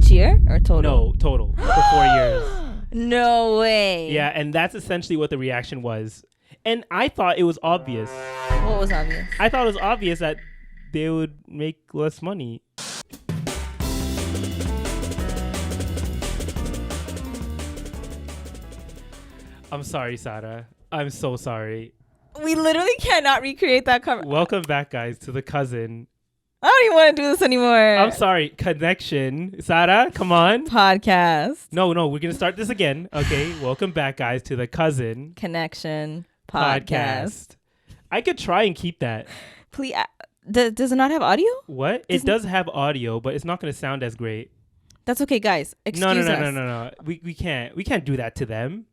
each year or total? No, total for 4 years. No way. Yeah, and that's essentially what the reaction was. And I thought it was obvious. What was obvious? I thought it was obvious that they would make less money. I'm sorry, Sarah. I'm so sorry. We literally cannot recreate that cover. Welcome back, guys, to The Cousin. I don't even want to do this anymore. I'm sorry. Connection. Sarah, come on. Podcast. No, we're going to start this again. Okay. Welcome back, guys, to The Cousin. Connection. Podcast. I could try and keep that. Please. Does it not have audio? What? It does have audio, but it's not going to sound as great. That's okay, guys. Excuse us. No. We can't do that to them.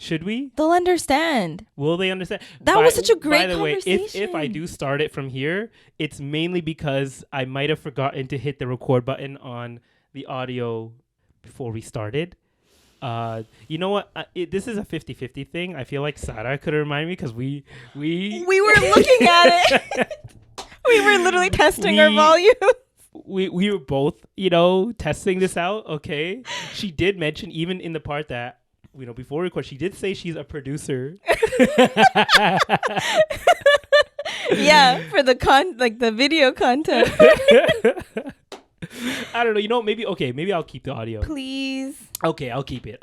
Should we? They'll understand. Will they understand? That was such a great By the conversation. way, if I do start it from here, it's mainly because I might have forgotten to hit the record button on the audio before we started. You know what? This is a 50-50 thing. I feel like Sarah could remind me because we were looking at it. We were literally testing our volume. We were both, testing this out. Okay. She did mention even in the part that, before record, she did say she's a producer. Yeah, for the video content. I don't know. Maybe I'll keep the audio. Please. Okay, I'll keep it.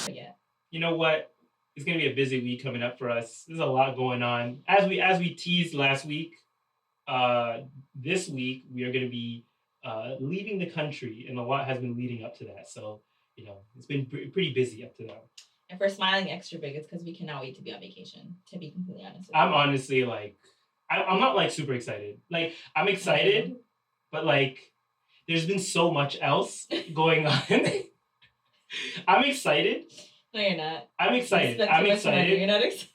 Yeah. You know what? It's gonna be a busy week coming up for us. There's a lot going on. As we teased last week, this week we are gonna be leaving the country, and a lot has been leading up to that. So. It's been pretty busy up to now. And for smiling extra big, it's because we cannot wait to be on vacation, to be completely honest with you. I'm honestly I'm not super excited. I'm excited, but there's been so much else going on. I'm excited. No, you're not. I'm excited. You're not excited.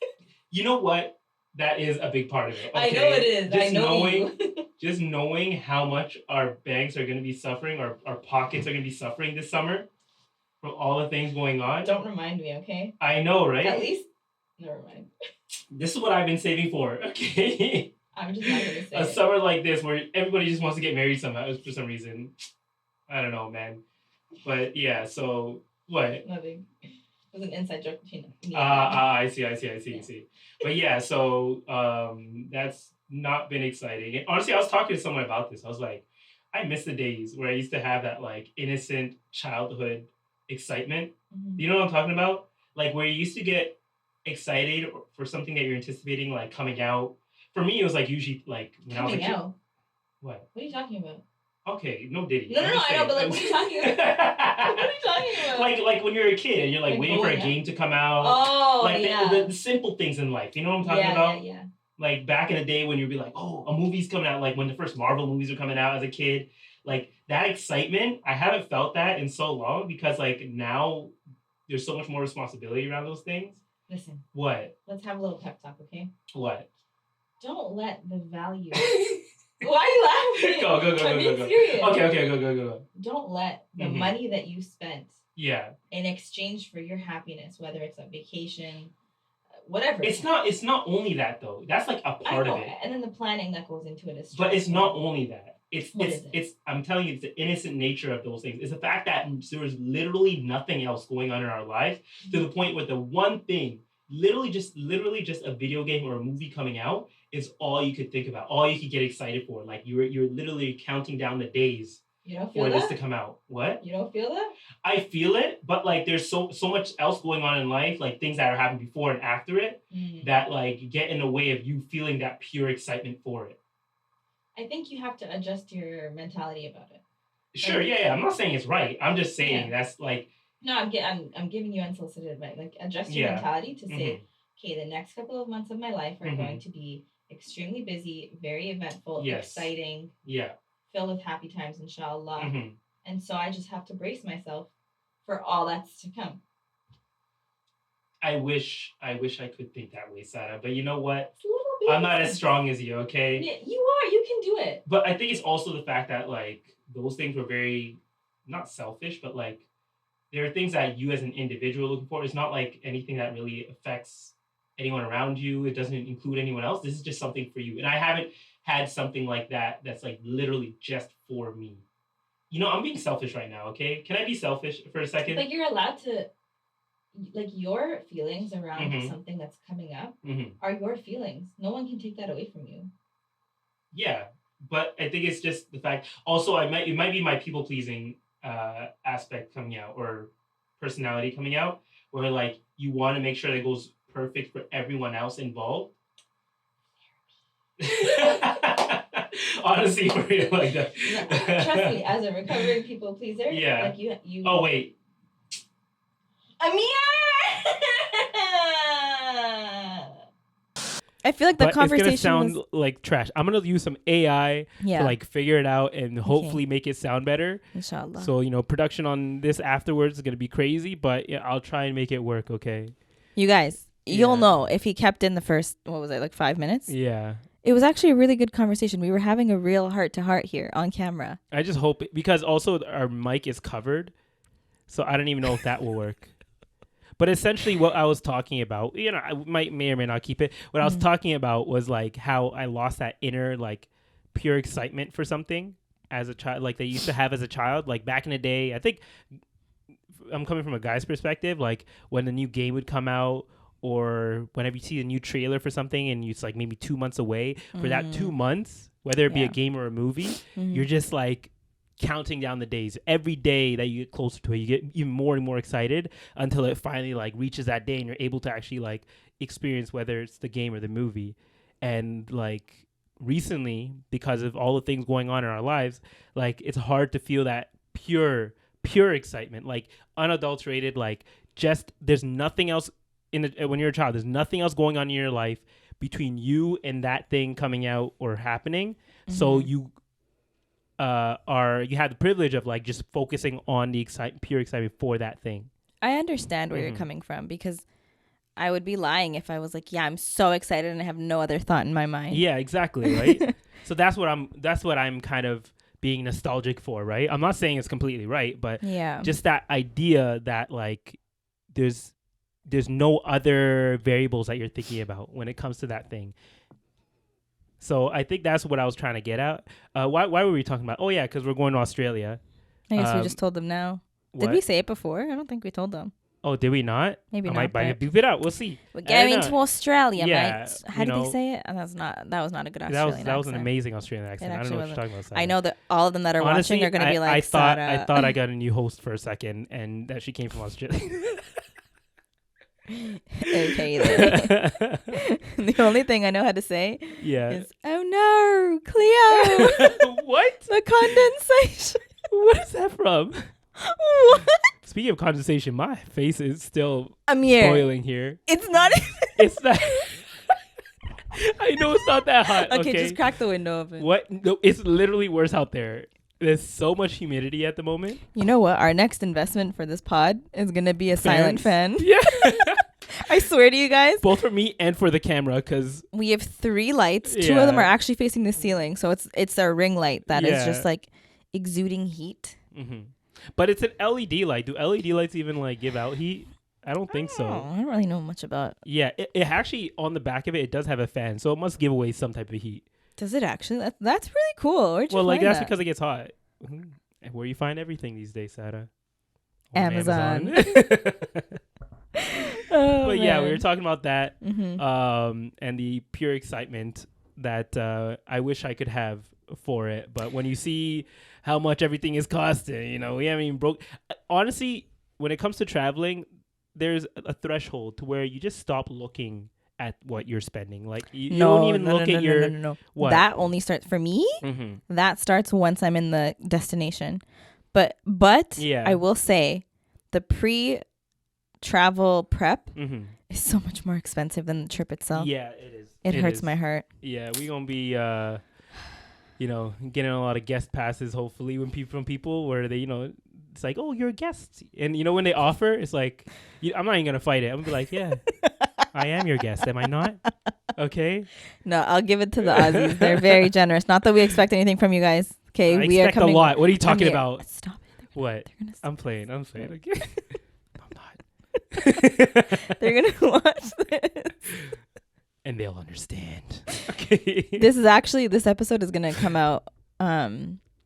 You know what? That is a big part of it. Okay? I know it is. Just knowing how much our banks are going to be suffering, our pockets are going to be suffering this summer. From all the things going on. Don't remind me, okay? I know, right? At least, never mind. This is what I've been saving for, okay? I'm just not going to say a summer like this where everybody just wants to get married somehow for some reason. I don't know, man. But yeah, so what? Nothing. It was an inside joke between me. I see. But yeah, so that's not been exciting. And honestly, I was talking to someone about this. I was like, I miss the days where I used to have that innocent childhood excitement. Mm-hmm. You know what I'm talking about? Where you used to get excited for something that you're anticipating coming out. For me, it was usually when I was a kid. Coming out? What? What are you talking about? Okay, no Diddy. No, I know, but what are you talking about? What are you talking about? Like when you're a kid and you're waiting for a game to come out. Oh, yeah. The simple things in life. You know what I'm talking about? Yeah. Back in the day when you'd be a movie's coming out, when the first Marvel movies were coming out as a kid. That excitement, I haven't felt that in so long because now there's so much more responsibility around those things. Listen. What? Let's have a little pep talk, okay? What? Don't let the value. Why are you laughing? Go. I'm being serious. Okay, go. Don't let the money that you spent in exchange for your happiness, whether it's a vacation, whatever. It's not only that though. That's a part of it. And then the planning that goes into it is stressful. But it's not only that. It's it? I'm telling you, it's the innocent nature of those things. It's the fact that there was literally nothing else going on in our life to the point where the one thing, literally just a video game or a movie coming out is all you could think about, all you could get excited for. You're literally counting down the days for this to come out. What? You don't feel that? I feel it, but there's so much else going on in life, things that are happening before and after it, that get in the way of you feeling that pure excitement for it. I think you have to adjust your mentality about it. Sure, yeah. I'm not saying it's right. I'm just saying that's No, I'm giving you unsolicited advice. Adjust your mentality to say, okay, the next couple of months of my life are going to be extremely busy, very eventful, exciting, filled with happy times, inshallah. And so I just have to brace myself for all that's to come. I wish I could think that way, Sarah. But you know what? I'm not as strong as you, okay? Yeah, you are. You can do it. But I think it's also the fact that those things were very, not selfish, but there are things that you as an individual are looking for. It's not anything that really affects anyone around you. It doesn't include anyone else. This is just something for you. And I haven't had something like that that's literally just for me. I'm being selfish right now, okay? Can I be selfish for a second? But you're allowed to, like, your feelings around something that's coming up are your feelings. No one can take that away from you. Yeah, but I think it's just the fact. Also, it might be my people pleasing aspect coming out, or personality coming out, where like you want to make sure that it goes perfect for everyone else involved. Honestly, for real, like that. Trust me, as a recovering people pleaser, yeah. Like you. Oh wait, Amir. I feel like the conversation it's gonna sound like trash. I'm gonna use some AI to like figure it out and hopefully make it sound better. Inshallah. So production on this afterwards is gonna be crazy, but I'll try and make it work. Okay. You guys, you'll know if he kept in the first 5 minutes. Yeah. It was actually a really good conversation. We were having a real heart-to-heart here on camera. I just hope because also our mic is covered, so I don't even know if that will work. But essentially what I was talking about, I may or may not keep it. What I was talking about was like how I lost that inner like pure excitement for something as a child, like they used to have as a child. Like back in the day, I think I'm coming from a guy's perspective, like when a new game would come out or whenever you see a new trailer for something and it's like maybe 2 months away, for that 2 months, whether it be a game or a movie, you're just like counting down the days. Every day that you get closer to it, you get even more and more excited until it finally like reaches that day and you're able to actually like experience whether it's the game or the movie. And like recently, because of all the things going on in our lives, like it's hard to feel that pure excitement, like unadulterated, like just there's nothing else when you're a child, there's nothing else going on in your life between you and that thing coming out or happening. So you have the privilege of like just focusing on the pure excitement for that thing. I understand where you're coming from, because I would be lying if I was like, yeah, I'm so excited and I have no other thought in my mind. Yeah, exactly, right? So that's what I'm kind of being nostalgic for, right? I'm not saying it's completely right, but just that idea that like there's no other variables that you're thinking about when it comes to that thing. So I think that's what I was trying to get at. Why were we talking about? Oh, yeah, because we're going to Australia. I guess we just told them now. What? Did we say it before? I don't think we told them. Oh, did we not? Maybe I not. might beep it out. We'll see. We're going to Australia, yeah, mate. How did they say it? And that was not a good Australian accent. That was an amazing Australian accent. I don't know what you're talking about. I know that all of them that are watching are going to be like, I thought I got a new host for a second and that she came from Australia. Okay, the only thing I know how to say is, oh no, Cleo. What? The condensation. What is that from? What? Speaking of condensation, my face is still Amir, boiling here. It's not. It's not. I know it's not that hot. Okay, just crack the window open. What? No, it's literally worse out there. There's so much humidity at the moment. You know what? Our next investment for this pod is going to be a silent fan. Yeah. I swear to you guys. Both for me and for the camera, because we have 3 lights. 2 of them are actually facing the ceiling. So it's a ring light that is just like exuding heat. Mm-hmm. But it's an LED light. Do LED lights even like give out heat? I don't think so. I don't really know much about. Yeah, it actually, on the back of it does have a fan. So it must give away some type of heat. Does it actually? That's really cool. Where'd you find that's that? because it gets hot. Mm-hmm. Where you find everything these days, Sarah? Amazon. But yeah, we were talking about that, and the pure excitement that I wish I could have for it. But when you see how much everything is costing, we haven't even broke. Honestly, when it comes to traveling, there's a threshold to where you just stop looking at what you're spending. Like you don't even look at your. No. What? That only starts for me. Mm-hmm. That starts once I'm in the destination. But I will say, the pre-travel prep is so much more expensive than the trip itself. Yeah, it is. It hurts my heart. Yeah, we're gonna be getting a lot of guest passes hopefully from people where they it's like, oh, you're a guest, and when they offer, it's like I'm not even gonna fight it. I'm gonna be like, yeah. I am your guest, am I not? Okay. No, I'll give it to the Aussies. They're very generous. Not that we expect anything from you guys. Okay, we expect are coming. A lot. What are you talking about? Stop it. What? I'm playing. Okay. I'm not. They're gonna watch this, and they'll understand. Okay. This episode is gonna come out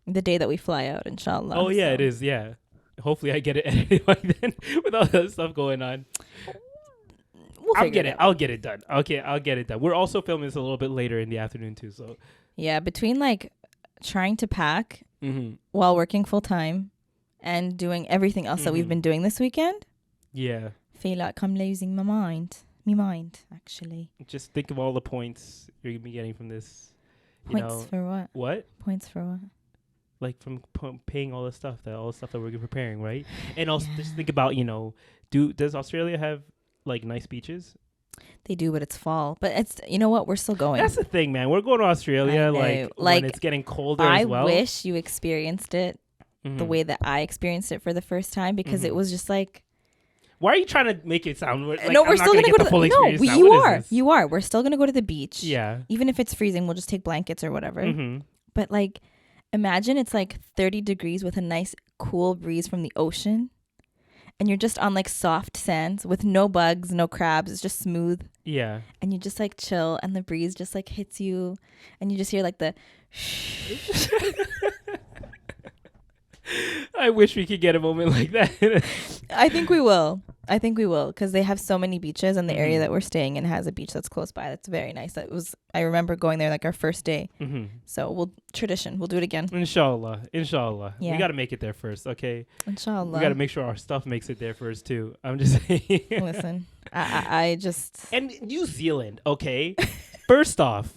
the day that we fly out, inshallah. Oh yeah, it is. Yeah. Hopefully I get it edited by then with all that stuff going on. I'll get it done. Okay, I'll get it done. We're also filming this a little bit later in the afternoon too. So yeah, between like trying to pack while working full time and doing everything else that we've been doing this weekend. Yeah. Feel like I'm losing my mind. Me mind, actually. Just think of all the points you're gonna be getting from this. Points for what? What? Points for what? Like from paying all the stuff that we're preparing, right? And also just think about, does Australia have like nice beaches? They do, but it's fall. But it's, you know what? We're still going. That's the thing, man. We're going to Australia like when it's getting colder as well. I wish you experienced it the way that I experienced it for the first time, because it was just like. Why are you trying to make it sound like no? We're still going to go to the full experience. No, you are. We're still going to go to the beach. Yeah. Even if it's freezing, we'll just take blankets or whatever. But like, imagine it's like 30 degrees with a nice cool breeze from the ocean. And you're just on like soft sands with no bugs, no crabs. It's just smooth. Yeah. And you just like chill, and the breeze just like hits you, and you just hear like the I wish we could get a moment like that. I think we will, because they have so many beaches, and the area that we're staying in has a beach that's close by. That's very nice. I remember going there like our first day. So we'll do it again. Inshallah. Yeah. We got to make it there first, okay? Inshallah. We got to make sure our stuff makes it there first too. I'm just saying. Listen, I just. And New Zealand, okay? First off,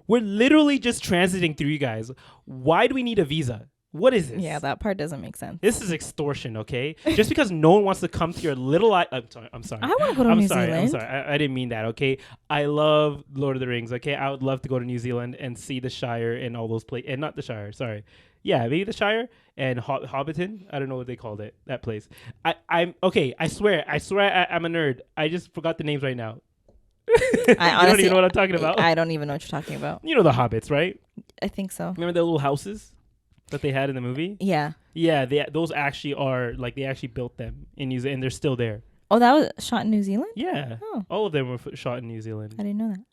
we're literally just transiting through you guys. Why do we need a visa? What is this? Yeah, that part doesn't make sense. This is extortion, okay? Just because no one wants to come to your little I'm sorry. I want to go to New Zealand. I'm sorry. I didn't mean that, okay? I love Lord of the Rings, okay? I would love to go to New Zealand and see the Shire and all those places. And not the Shire, sorry. Yeah, maybe the Shire and Hobbiton. I don't know what they called it, that place. I'm okay. I swear I'm a nerd. I just forgot the names right now. I honestly don't even know what I'm talking about. I don't even know what you're talking about. You know the Hobbits, right? I think so. Remember the little houses that they had in the movie? Yeah. Yeah, those actually are, like, they actually built them in New Zealand, and they're still there. Oh, that was shot in New Zealand? Yeah. Oh. All of them were shot in New Zealand. I didn't know that.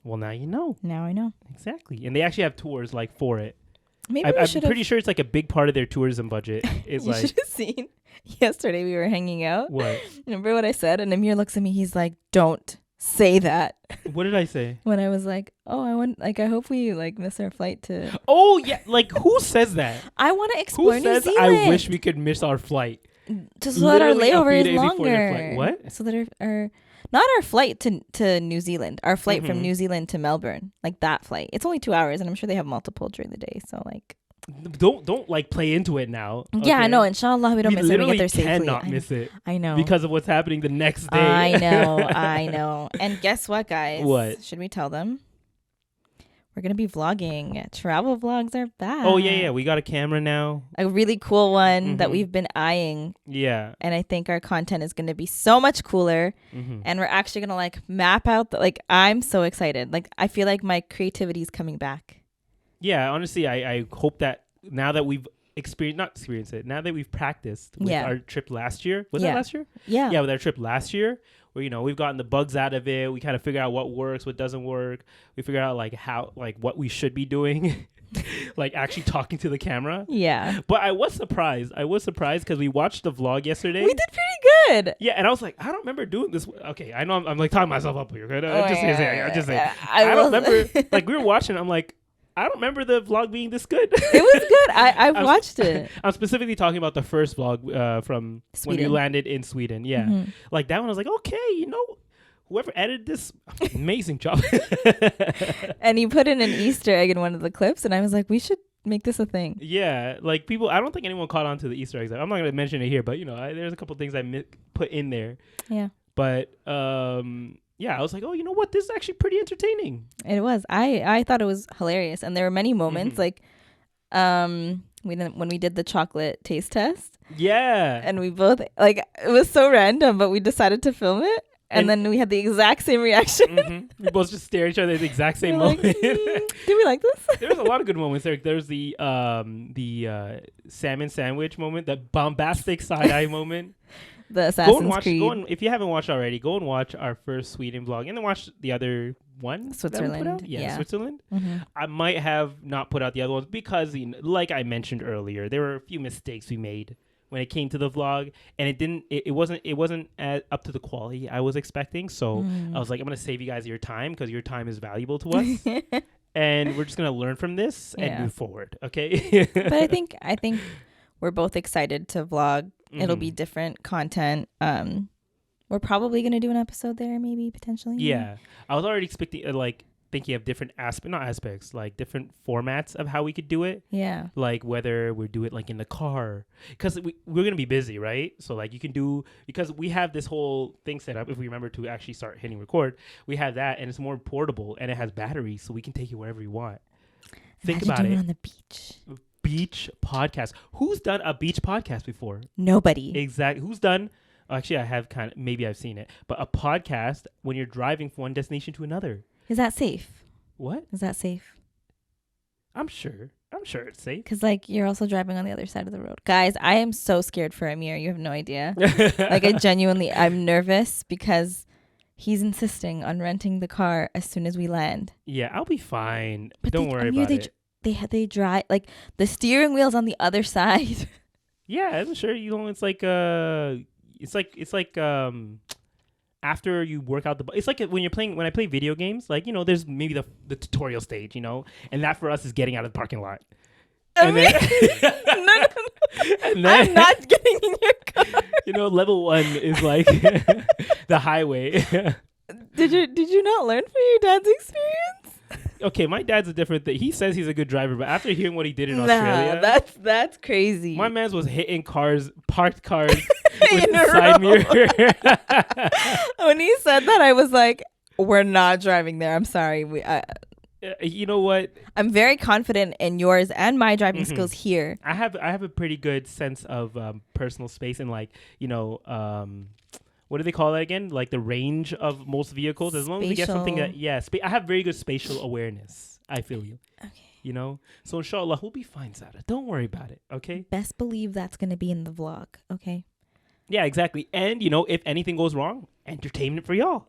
Well, now you know. Now I know. Exactly. And they actually have tours, like, for it. Maybe I'm pretty sure it's, like, a big part of their tourism budget. Is you like, should have seen. Yesterday we were hanging out. What? Remember what I said? And Amir looks at me. He's like, don't say that. What did I say? When I was like, I hope we like miss our flight to. Oh yeah, like who says that? I want to explore New Zealand. I wish we could miss our flight. Just so that our layover is longer. Flight. What? So that our not our flight to New Zealand, our flight from New Zealand to Melbourne, like that flight. It's only 2 hours, and I'm sure they have multiple during the day. So like. Don't like play into it now. Okay? Yeah, I know. Inshallah, we don't miss it. We get there safely. Cannot miss it. I know. Because of what's happening the next day. I know. And guess what, guys? What? Should we tell them? We're going to be vlogging. Travel vlogs are back. Oh, yeah. We got a camera now. A really cool one that we've been eyeing. Yeah. And I think our content is going to be so much cooler. And we're actually going to like map out I'm so excited. Like, I feel like my creativity is coming back. Yeah, honestly, I hope that now that we've now that we've practiced with our trip last year. Was that last year? Yeah. Yeah, with our trip last year, where, we've gotten the bugs out of it. We kind of figure out what works, what doesn't work. We figure out, what we should be doing, like actually talking to the camera. Yeah. But I was surprised. Because we watched the vlog yesterday. We did pretty good. Yeah, and I was like, I don't remember doing this. Okay, I know I'm like talking myself up here. I'm just saying. I don't remember. Like, we were watching, I'm like, I don't remember the vlog being this good. It was good. I watched it. I'm specifically talking about the first vlog from Sweden. when we landed in Sweden. Yeah. Like that one, I was like, okay, whoever edited this, amazing job. And he put in an Easter egg in one of the clips, and I was like, we should make this a thing. Yeah. Like people, I don't think anyone caught on to the Easter eggs. I'm not going to mention it here, but, there's a couple things I put in there. Yeah. But, yeah, I was like, oh, you know what? This is actually pretty entertaining. It was. I thought it was hilarious. And there were many moments when we did the chocolate taste test. Yeah. And we both, it was so random, but we decided to film it. And then we had the exact same reaction. We both just stare at each other at the exact same We're moment. like, did we like this? There's a lot of good moments there. There's the salmon sandwich moment, the bombastic side eye moment. The Assassin's Creed. If you haven't watched already, go and watch our first Sweden vlog, and then watch the other one. Switzerland. Yeah, Switzerland. I might have not put out the other ones because, like I mentioned earlier, there were a few mistakes we made when it came to the vlog, and it wasn't up to the quality I was expecting. So I was like, I'm gonna save you guys your time because your time is valuable to us, and we're just gonna learn from this and move forward. Okay. But I think we're both excited to vlog. It'll be different content. We're probably gonna do an episode there, maybe potentially. Yeah, I was already expecting thinking of different like different formats of how we could do it. Yeah. Like whether we do it like in the car, because we're gonna be busy, right? So like you can do, because we have this whole thing set up. If we remember to actually start hitting record, we have that, and it's more portable and it has batteries, so we can take it wherever you want. Think about it. On the beach. Beach podcast. Who's done a beach podcast before? Nobody. Exactly. Who's done? Actually, I have maybe I've seen it, but a podcast when you're driving from one destination to another. Is that safe? What? Is that safe? I'm sure it's safe. Because like you're also driving on the other side of the road. Guys, I am so scared for Amir. You have no idea. Like I'm nervous because he's insisting on renting the car as soon as we land. Yeah, I'll be fine. But Don't worry about it. They drive like the steering wheel's on the other side. Yeah, I'm sure it's like after you work out it's like when I play video games, like there's maybe the tutorial stage, and that for us is getting out of the parking lot. And then, no. And then, I'm not getting in your car. Level 1 is like the highway. Did you not learn from your dad's experience? Okay, my dad's a different thing. He says he's a good driver, but after hearing what he did in Australia, that's crazy. My man was hitting parked cars with the side mirror. When he said that, I was like, "We're not driving there. I'm sorry." You know what? I'm very confident in yours and my driving skills here. I have a pretty good sense of personal space and what do they call that again? Like the range of most vehicles. As long as we get something that, I have very good spatial awareness. I feel you. Okay. So inshallah, we'll be fine, Sada. Don't worry about it. Okay. Best believe that's going to be in the vlog. Okay. Yeah, exactly. And, if anything goes wrong, entertainment for y'all.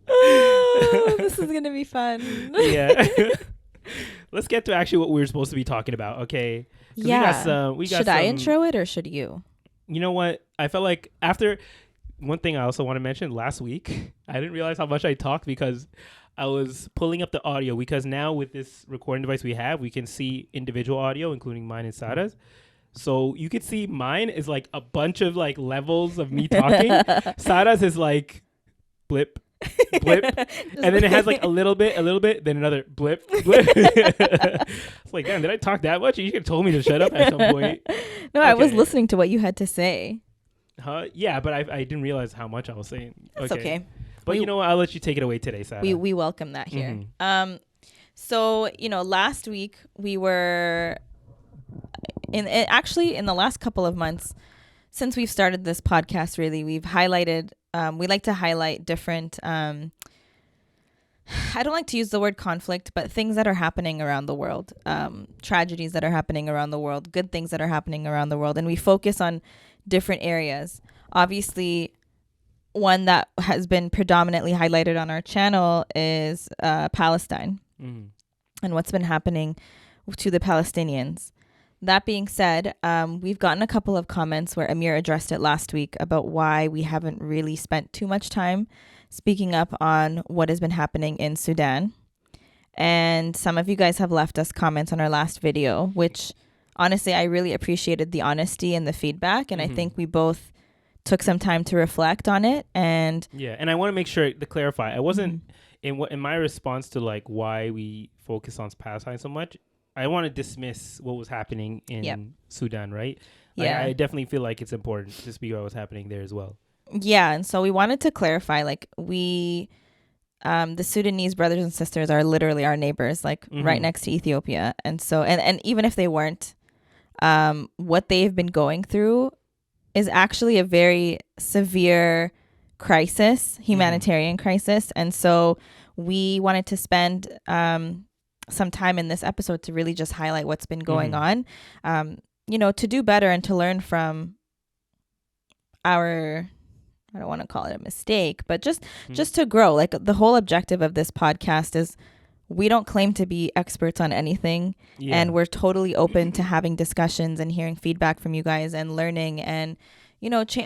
Oh, this is going to be fun. Yeah. Let's get to actually what we were supposed to be talking about. Okay. Yeah. Should I intro it or should you? You know what? I felt like after one thing I also want to mention last week, I didn't realize how much I talked because I was pulling up the audio, because now with this recording device we have, we can see individual audio, including mine and Sada's. So you could see mine is like a bunch of like levels of me talking. Sada's is like blip, blip, and then it has like a little bit, then another blip, blip. It's like, damn, did I talk that much? You could have told me to shut up at some point. No, okay. I was listening to what you had to say. Yeah, but I didn't realize how much I was saying. That's okay. But you know what? I'll let you take it away today, Sada. We welcome that here. So, last week we were in the last couple of months since we've started this podcast, really, we've highlighted, we like to highlight different, I don't like to use the word conflict, but things that are happening around the world, tragedies that are happening around the world, good things that are happening around the world. And we focus on different areas. Obviously, one that has been predominantly highlighted on our channel is Palestine and what's been happening to the Palestinians. That being said, we've gotten a couple of comments where Amir addressed it last week about why we haven't really spent too much time speaking up on what has been happening in Sudan. And some of you guys have left us comments on our last video, which honestly, I really appreciated the honesty and the feedback. And I think we both took some time to reflect on it. And and I want to make sure to clarify, I wasn't in my response to like why we focus on Palestine so much. I want to dismiss what was happening in Sudan, right? I definitely feel like it's important to speak about what's happening there as well. Yeah, and so we wanted to clarify, like, the Sudanese brothers and sisters are literally our neighbors, like right next to Ethiopia. And so, and even if they weren't, what they've been going through is actually a very severe crisis, humanitarian crisis. And so we wanted to spend some time in this episode to really just highlight what's been going on, to do better and to learn from our, I don't want to call it a mistake, but just to grow. Like, the whole objective of this podcast is we don't claim to be experts on anything, and we're totally open to having discussions and hearing feedback from you guys and learning, and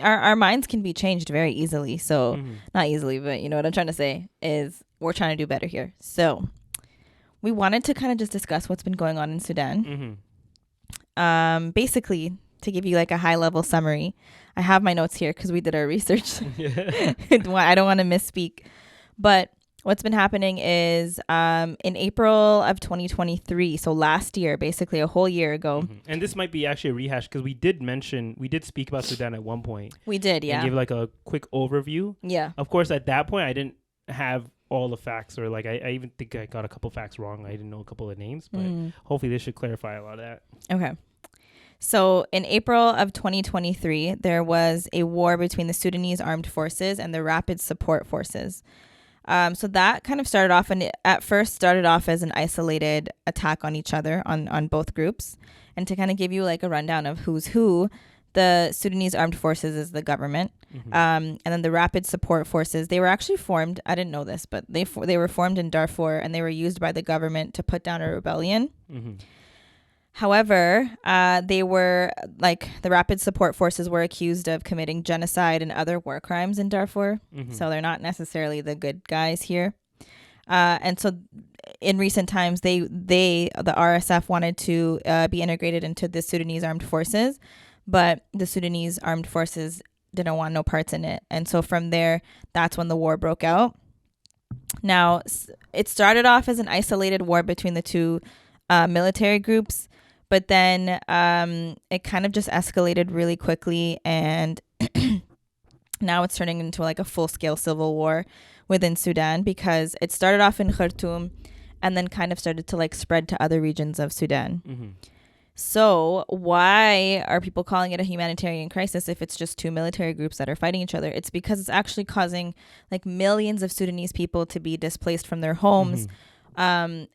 our minds can be changed very easily. So not easily, but what I'm trying to say is we're trying to do better here. So we wanted to kind of just discuss what's been going on in Sudan. Basically, to give you like a high level summary, I have my notes here because we did our research. I don't want to misspeak, but what's been happening is in April of 2023, so last year, basically a whole year ago. And this might be actually a rehash because we did speak about Sudan at one point. We did, yeah. And give like a quick overview. Yeah. Of course, at that point, I didn't have all the facts, or like I even think I got a couple facts wrong. I didn't know a couple of names, but hopefully this should clarify a lot of that. Okay. So in April of 2023, there was a war between the Sudanese armed forces and the Rapid Support Forces. So that kind of started off, and at first started off as an isolated attack on each other, on both groups. And to kind of give you like a rundown of who's who, the Sudanese armed forces is the government. And then the Rapid Support Forces, they were actually formed, I didn't know this, but they were formed in Darfur, and they were used by the government to put down a rebellion. However, they were like, the Rapid Support Forces were accused of committing genocide and other war crimes in Darfur. So they're not necessarily the good guys here. And so in recent times, the RSF wanted to be integrated into the Sudanese armed forces, but the Sudanese armed forces didn't want no parts in it. And so from there, that's when the war broke out. Now, it started off as an isolated war between the two military groups, but then it kind of just escalated really quickly, and now it's turning into like a full-scale civil war within Sudan, because it started off in Khartoum and then kind of started to like spread to other regions of Sudan. So why are people calling it a humanitarian crisis if it's just two military groups that are fighting each other? It's because it's actually causing like millions of Sudanese people to be displaced from their homes. And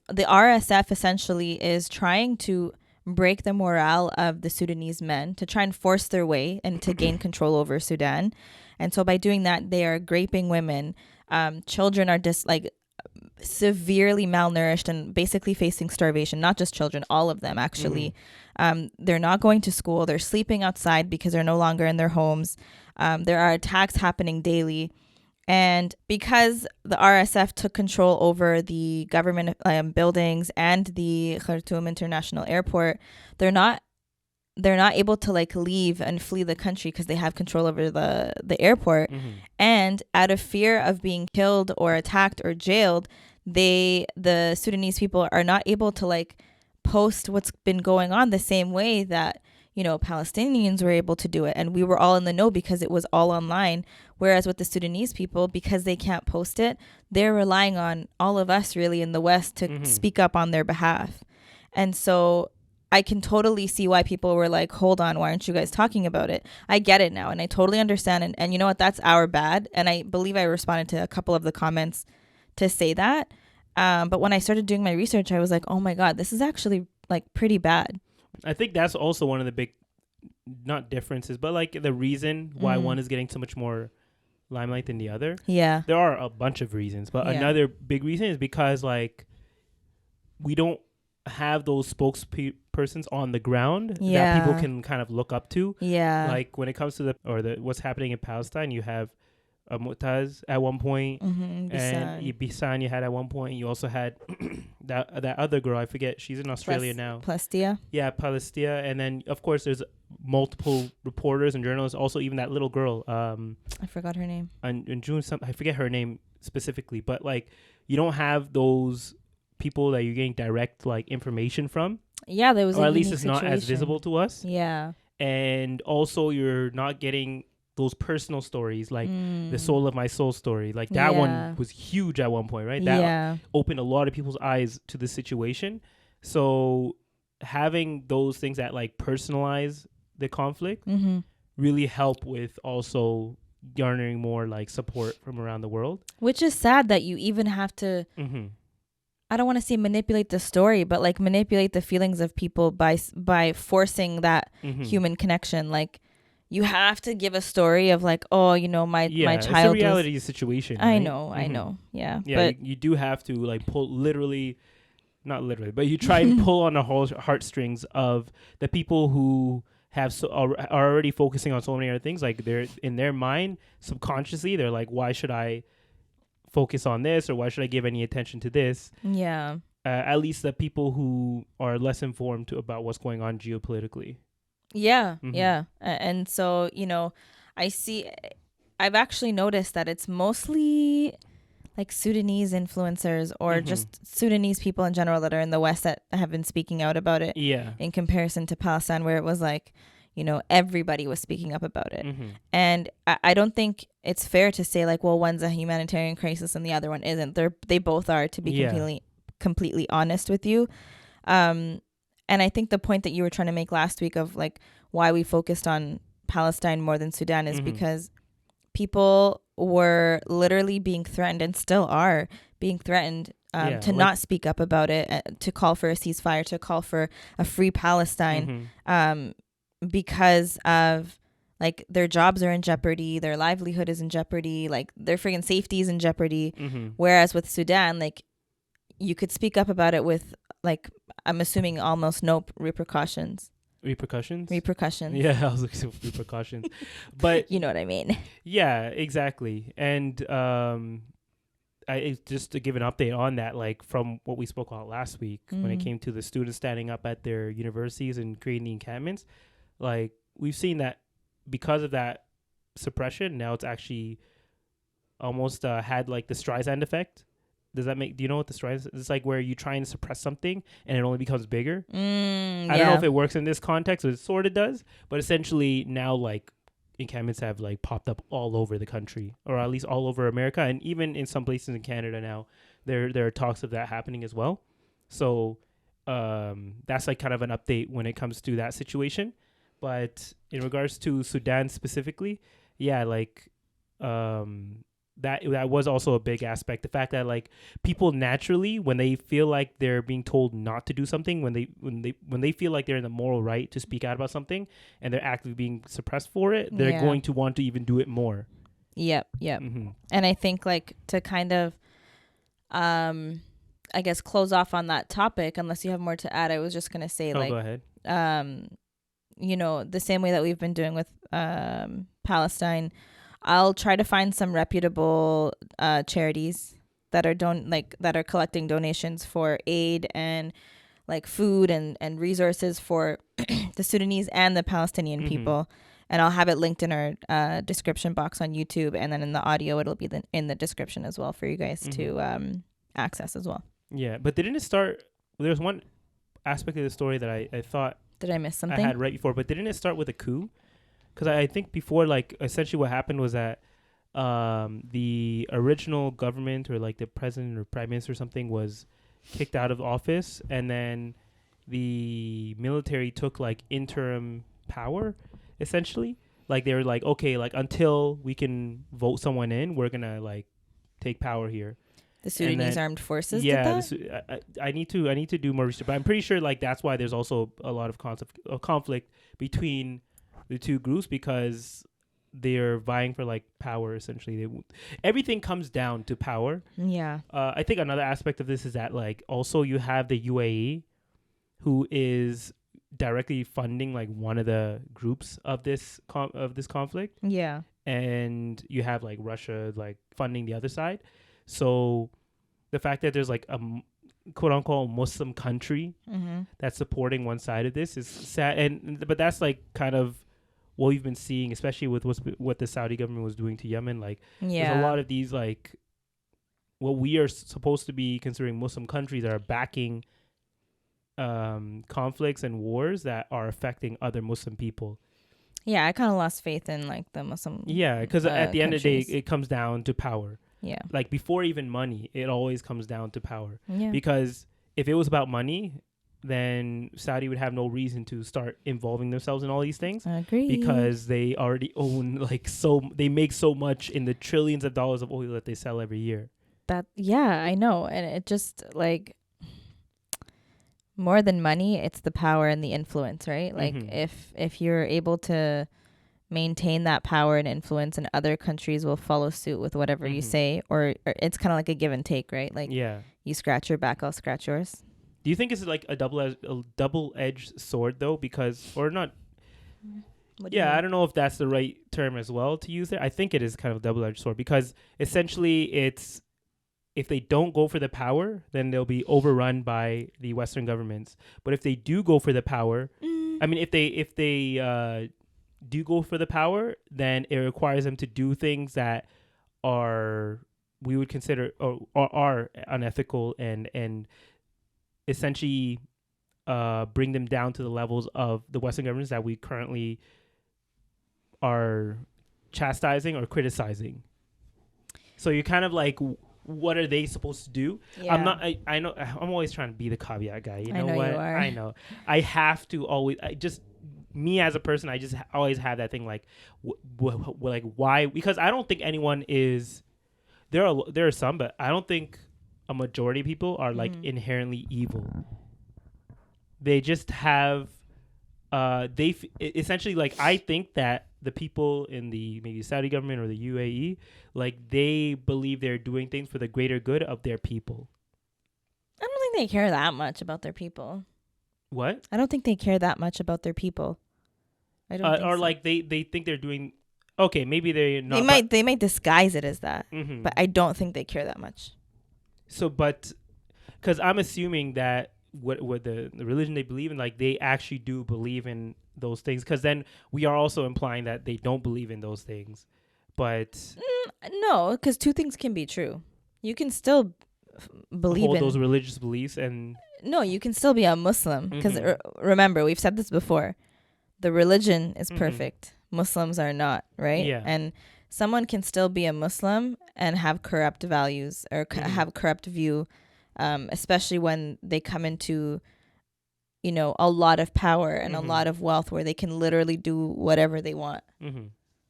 the RSF essentially is trying to break the morale of the Sudanese men to try and force their way and to gain control over Sudan. And so by doing that, they are raping women. Children are just like severely malnourished and basically facing starvation. Not just children, all of them actually. They're not going to school. They're sleeping outside because they're no longer in their homes. There are attacks happening daily. And because the RSF took control over the government buildings and the Khartoum International Airport, they're not able to like leave and flee the country because they have control over the airport. And out of fear of being killed or attacked or jailed, the Sudanese people are not able to like post what's been going on the same way that Palestinians were able to do it. And we were all in the know because it was all online. Whereas with the Sudanese people, because they can't post it, they're relying on all of us really in the West to speak up on their behalf. And so I can totally see why people were like, hold on, why aren't you guys talking about it? I get it now. And I totally understand. And you know what? That's our bad. And I believe I responded to a couple of the comments to say that. But when I started doing my research, I was like, oh my God, this is actually like pretty bad. I think that's also one of the big, not differences, but like the reason why one is getting so much more limelight than the other. Yeah. There are a bunch of reasons, but another big reason is because like we don't have those spokespersons on the ground that people can kind of look up to. Yeah. Like when it comes to what's happening in Palestine, you have Mu'taz at one point, and Ibisan you had at one point. You also had that other girl, I forget, she's in Australia now. Palestia. Yeah, Palestia. And then of course there's multiple reporters and journalists. Also even that little girl. I forgot her name. In June, I forget her name specifically, but like you don't have those people that you're getting direct like information from. Yeah, there was, or at least it's not as visible to us. Yeah. And also you're not getting those personal stories, like the Soul of My Soul story. Like that one was huge at one point, right? That opened a lot of people's eyes to the situation. So having those things that like personalize the conflict really help with also garnering more like support from around the world. Which is sad that you even have to, I don't want to say manipulate the story, but like manipulate the feelings of people by forcing that human connection. Like you have to give a story of like, oh, you know, my child. It's a reality situation. Right? I know. Yeah. Yeah, but you do have to like pull not literally, but you try and pull on the whole heartstrings of the people who are already focusing on so many other things. Like they're in their mind subconsciously, they're like, why should I focus on this, or why should I give any attention to this? Yeah. At least the people who are less informed about what's going on geopolitically. Yeah. Yeah. And so, you know, I've actually noticed that it's mostly like Sudanese influencers or just Sudanese people in general that are in the West that have been speaking out about it. Yeah. In comparison to Palestine, where it was like, you know, everybody was speaking up about it. And I don't think it's fair to say like, well, one's a humanitarian crisis and the other one isn't. They both are, to be completely honest with you. And I think the point that you were trying to make last week of like why we focused on Palestine more than Sudan is because people were literally being threatened and still are being threatened to not speak up about it, to call for a ceasefire, to call for a free Palestine, because of like their jobs are in jeopardy, their livelihood is in jeopardy, like their friggin' safety is in jeopardy. Whereas with Sudan, like you could speak up about it with like, I'm assuming almost no repercussions. Repercussions? Yeah, I was looking for repercussions. But you know what I mean. Yeah, exactly. And I just to give an update on that, like from what we spoke about last week when it came to the students standing up at their universities and creating the encampments, like we've seen that because of that suppression, now it's actually almost had like the Streisand effect. Do you know what the Streisand? It's like where you try and suppress something and it only becomes bigger. I don't know if it works in this context, but it sort of does. But essentially now like encampments have like popped up all over the country, or at least all over America, and even in some places in Canada now there are talks of that happening as well. So that's like kind of an update when it comes to that situation. But in regards to Sudan specifically, like that was also a big aspect. The fact that like people naturally, when they feel like they're being told not to do something, when they feel like they're in the moral right to speak out about something and they're actively being suppressed for it, they're going to want to even do it more. Yep. And I think like to kind of I guess close off on that topic, unless you have more to add, I was just gonna say go ahead. You know, the same way that we've been doing with Palestine, I'll try to find some reputable charities that are collecting donations for aid and like food and resources for the Sudanese and the Palestinian people. And I'll have it linked in our description box on YouTube, and then in the audio it'll be in the description as well for you guys to access as well. Yeah, but didn't it start? There's one aspect of the story that I thought. Did I miss something? I had right before, but didn't it start with a coup? Because I think before, like, essentially what happened was that the original government, or like the president or prime minister or something, was kicked out of office, and then the military took like interim power, essentially. Like they were like, okay, like until we can vote someone in, we're gonna like take power here. The Sudanese armed forces did that? I need to do more research, but I'm pretty sure like that's why there's also a lot of conflict between the two groups, because they're vying for like power. Essentially, everything comes down to power. Yeah. I think another aspect of this is that like also you have the UAE, who is directly funding like one of the groups of this conflict. Yeah. And you have like Russia like funding the other side. So the fact that there's like a quote unquote Muslim country that's supporting one side of this is sad. But that's like kind of what we've been seeing, especially with what the Saudi government was doing to Yemen. Like there's a lot of these like what we are supposed to be considering Muslim countries that are backing conflicts and wars that are affecting other Muslim people. Yeah, I kind of lost faith in like the Muslim. Yeah, because at the end of the day, it comes down to power. Yeah. Like before even money, it always comes down to power. Yeah. Because if it was about money, then Saudi would have no reason to start involving themselves in all these things. I agree. Because they already own they make so much in the trillions of dollars of oil that they sell every year. I know. And it just like more than money, it's the power and the influence, right? Like if you're able to maintain that power and influence, and other countries will follow suit with whatever you say, or it's kind of like a give and take, right? Like you scratch your back, I'll scratch yours. Do you think it's like a double-edged sword though? Because or not? I don't know if that's the right term as well to use there. I think it is kind of a double-edged sword because essentially it's if they don't go for the power, then they'll be overrun by the Western governments. But if they do go for the power, I mean, if they do go for the power, then it requires them to do things that we would consider or are unethical and essentially bring them down to the levels of the Western governments that we currently are chastising or criticizing. So you're kind of like, what are they supposed to do? Yeah. I know I'm always trying to be the caveat guy. You know what? You are. I know. I have to always. Me as a person, I just always have that thing like, like why? Because I don't think anyone is. There are some, but I don't think a majority of people are like inherently evil. They just have. Essentially like I think that the people in the maybe Saudi government or the UAE, like they believe they're doing things for the greater good of their people. I don't think they care that much about their people. What? I don't think they care that much about their people. I don't think or so. like they think they're doing okay, maybe they're not. They might disguise it as that, but I don't think they care that much. So, but because I'm assuming that what the religion they believe in, like they actually do believe in those things, because then we are also implying that they don't believe in those things. But no, because two things can be true. You can still believe hold in those religious beliefs, and no, you can still be a Muslim, because remember, we've said this before, the religion is perfect, Muslims are not, right? Yeah. And someone can still be a Muslim and have corrupt values or have corrupt view, especially when they come into, you know, a lot of power and a lot of wealth where they can literally do whatever they want.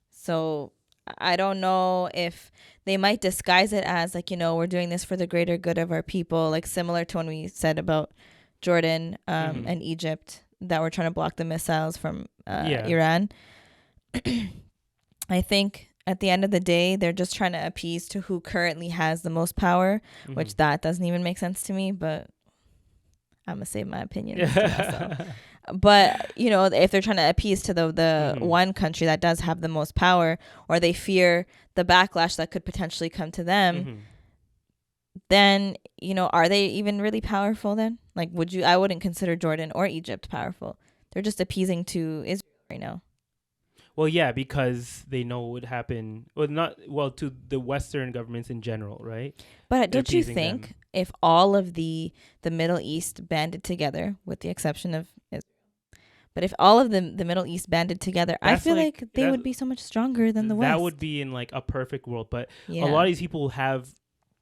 So I don't know if they might disguise it as like, you know, we're doing this for the greater good of our people, like similar to when we said about Jordan and Egypt, that we're trying to block the missiles from Iran. I think at the end of the day, they're just trying to appease to who currently has the most power, which that doesn't even make sense to me, but I'm going to save my opinion to myself. But, you know, if they're trying to appease to the one country that does have the most power, or they fear the backlash that could potentially come to them, then, you know, are they even really powerful then? Like, I wouldn't consider Jordan or Egypt powerful. They're just appeasing to Israel right now. Well, yeah, because they know what would happen. Well, to the Western governments in general, right? But don't you think if all of the Middle East banded together, with the exception of Israel, but if all of the Middle East banded together, I feel like they would be so much stronger than the West. That would be in like a perfect world. But a lot of these people have,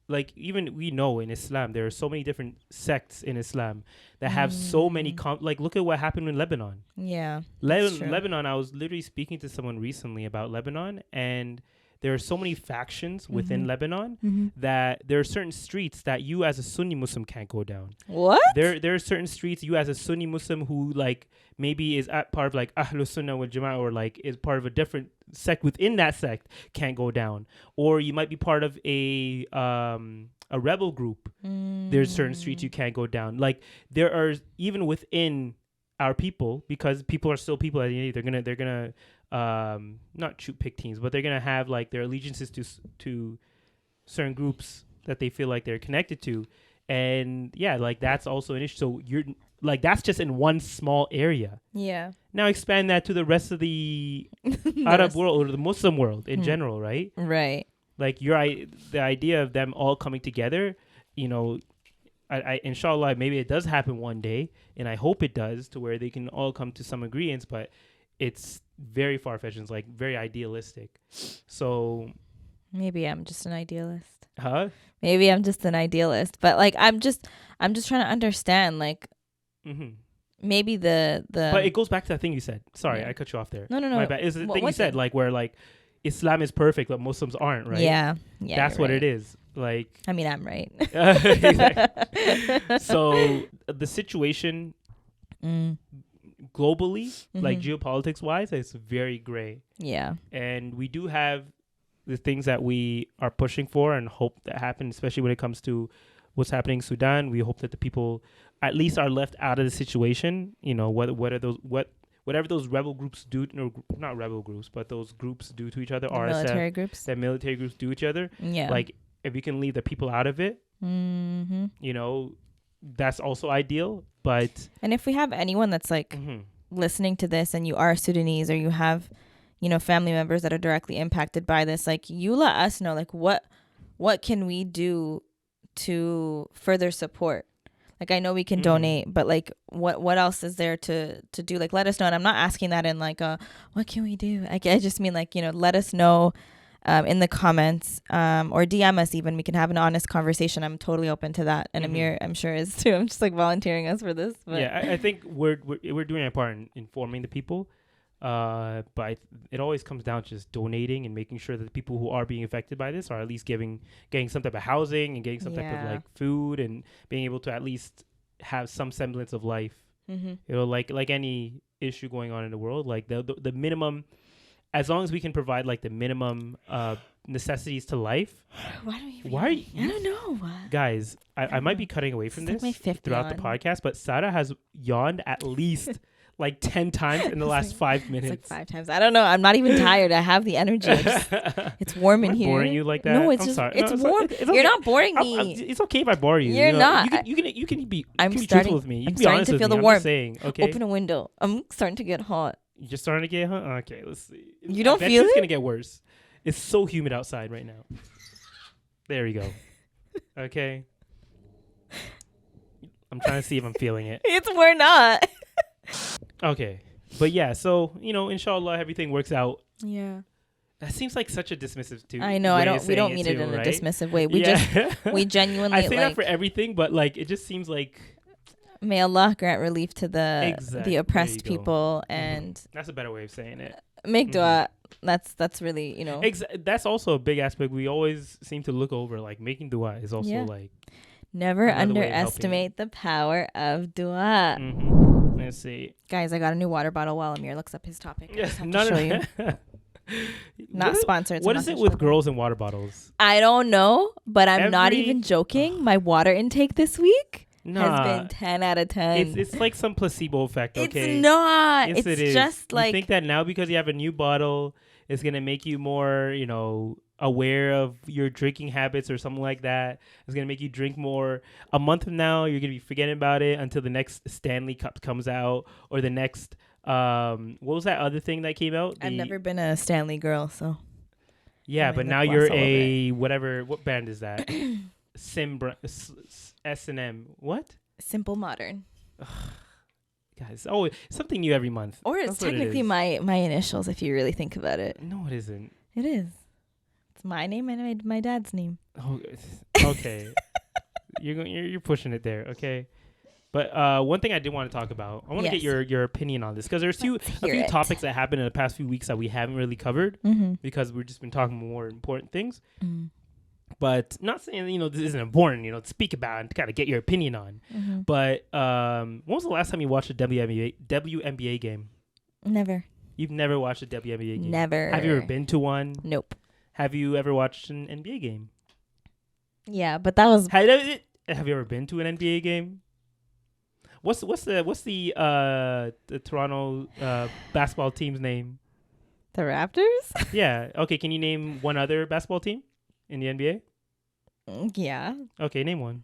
like, even we know in Islam, there are so many different sects in Islam that have so many, like, look at what happened in Lebanon. Yeah. Lebanon, I was literally speaking to someone recently about Lebanon, and there are so many factions within Lebanon that there are certain streets that you as a Sunni Muslim can't go down. What? There are certain streets you as a Sunni Muslim who like maybe is at part of like Ahlus Sunnah wal Jama'ah, or like is part of a different sect within that sect, can't go down. Or you might be part of a rebel group. There's certain streets you can't go down. Like there are, even within our people, because people are still people at the end, they're gonna not pick teams, but they're gonna have like their allegiances to certain groups that they feel like they're connected to, and yeah, like that's also an issue. So you're like, that's just in one small area. Yeah. Now expand that to the rest of the Arab world or the Muslim world in general, right? Right. Like the idea of them all coming together, you know, I inshallah, maybe it does happen one day, and I hope it does, to where they can all come to some agreements, but it's very far-fetched. It's like very idealistic. So maybe I'm just an idealist. Huh? Maybe I'm just an idealist, but like I'm just trying to understand, like, maybe the But it goes back to that thing you said. Sorry, I cut you off there. No. My bad. Is the thing you said, like, where, like, Islam is perfect, but Muslims aren't, right? Yeah. That's what it is. Like, I mean, I'm right. Exactly. So the situation globally, like geopolitics wise, is very gray. Yeah. And we do have the things that we are pushing for and hope that happen, especially when it comes to what's happening in Sudan. We hope that the people at least are left out of the situation. You know, whatever those rebel groups do, no, not rebel groups, but those groups do to each other, RSF, military groups. That military groups do each other. Yeah. Like, if you can leave the people out of it, you know, that's also ideal. But and if we have anyone that's like listening to this and you are Sudanese or you have, you know, family members that are directly impacted by this, like, you let us know, like, what can we do to further support? Like, I know we can donate, but like, what else is there to do? Like, let us know. And I'm not asking that in like what can we do? I just mean, like, you know, let us know in the comments or DM us even. We can have an honest conversation. I'm totally open to that. And Amir, I'm sure, is too. I'm just like volunteering us for this. But. Yeah, I think we're doing our part in informing the people. But it always comes down to just donating and making sure that the people who are being affected by this are at least getting some type of housing and getting some type of like food and being able to at least have some semblance of life. You know, like any issue going on in the world, like the minimum, as long as we can provide like the minimum necessities to life. Why? I don't know. Guys, I might be cutting away from this throughout the podcast, but Sarah has yawned at least like 10 times in the last 5 minutes. It's like 5 times. I don't know. I'm not even tired. I have the energy. It's warm in here. Boring you like that? No, it's sorry. It's warm. It's okay. You're not boring me. It's okay if I bore you. You're not. You can be truthful with me. You I'm can be starting honest to with feel me. the warmth. I'm just saying, okay? Open a window. I'm starting to get hot. You're just starting to get hot? Okay, let's see. You don't feel it? It's going to get worse. It's so humid outside right now. There we go. Okay. I'm trying to see if I'm feeling it. We're not. Okay. But yeah, so, you know, inshallah, everything works out. Yeah. That seems like such a dismissive too. I know. We don't mean it in a dismissive way. We genuinely. I say that for everything, but like it just seems like. May Allah grant relief to the oppressed people, and that's a better way of saying it. Make dua. That's really, you know. That's also a big aspect we always seem to look over. Like making dua is also like. Never underestimate the power of dua. Let's see. Guys, I got a new water bottle while Amir looks up his topic. I just have to show you. Not sponsored. What is it with girls and water bottles? I don't know, but I'm not even joking. My water intake this week has been 10 out of 10. It's like some placebo effect, okay? It's not. Yes, it's just like... You think that now because you have a new bottle, it's going to make you more, you know, aware of your drinking habits or something like that. It's going to make you drink more. A month from now, you're going to be forgetting about it until the next Stanley Cup comes out or the next... what was that other thing that came out? I've never been a Stanley girl, so... Yeah, but now you're a... Whatever... What band is that? S&M. What? Simple Modern. Guys, something new every month. Or it's technically my initials if you really think about it. No, it isn't. It is. It's my name and my dad's name. Oh, okay. You're pushing it there, okay? But one thing I did want to talk about, I want to get your opinion on this because there's a few topics that happened in the past few weeks that we haven't really covered because we've just been talking more important things. But not saying, you know, this isn't important, you know, to speak about and to kind of get your opinion on. But when was the last time you watched a WNBA game? Never. You've never watched a WNBA game? Never. Have you ever been to one? Nope. Have you ever watched an NBA game? Yeah, but that was... Have you ever been to an NBA game? What's the Toronto basketball team's name? The Raptors? Yeah. Okay, can you name one other basketball team in the NBA? Yeah. Okay, name one.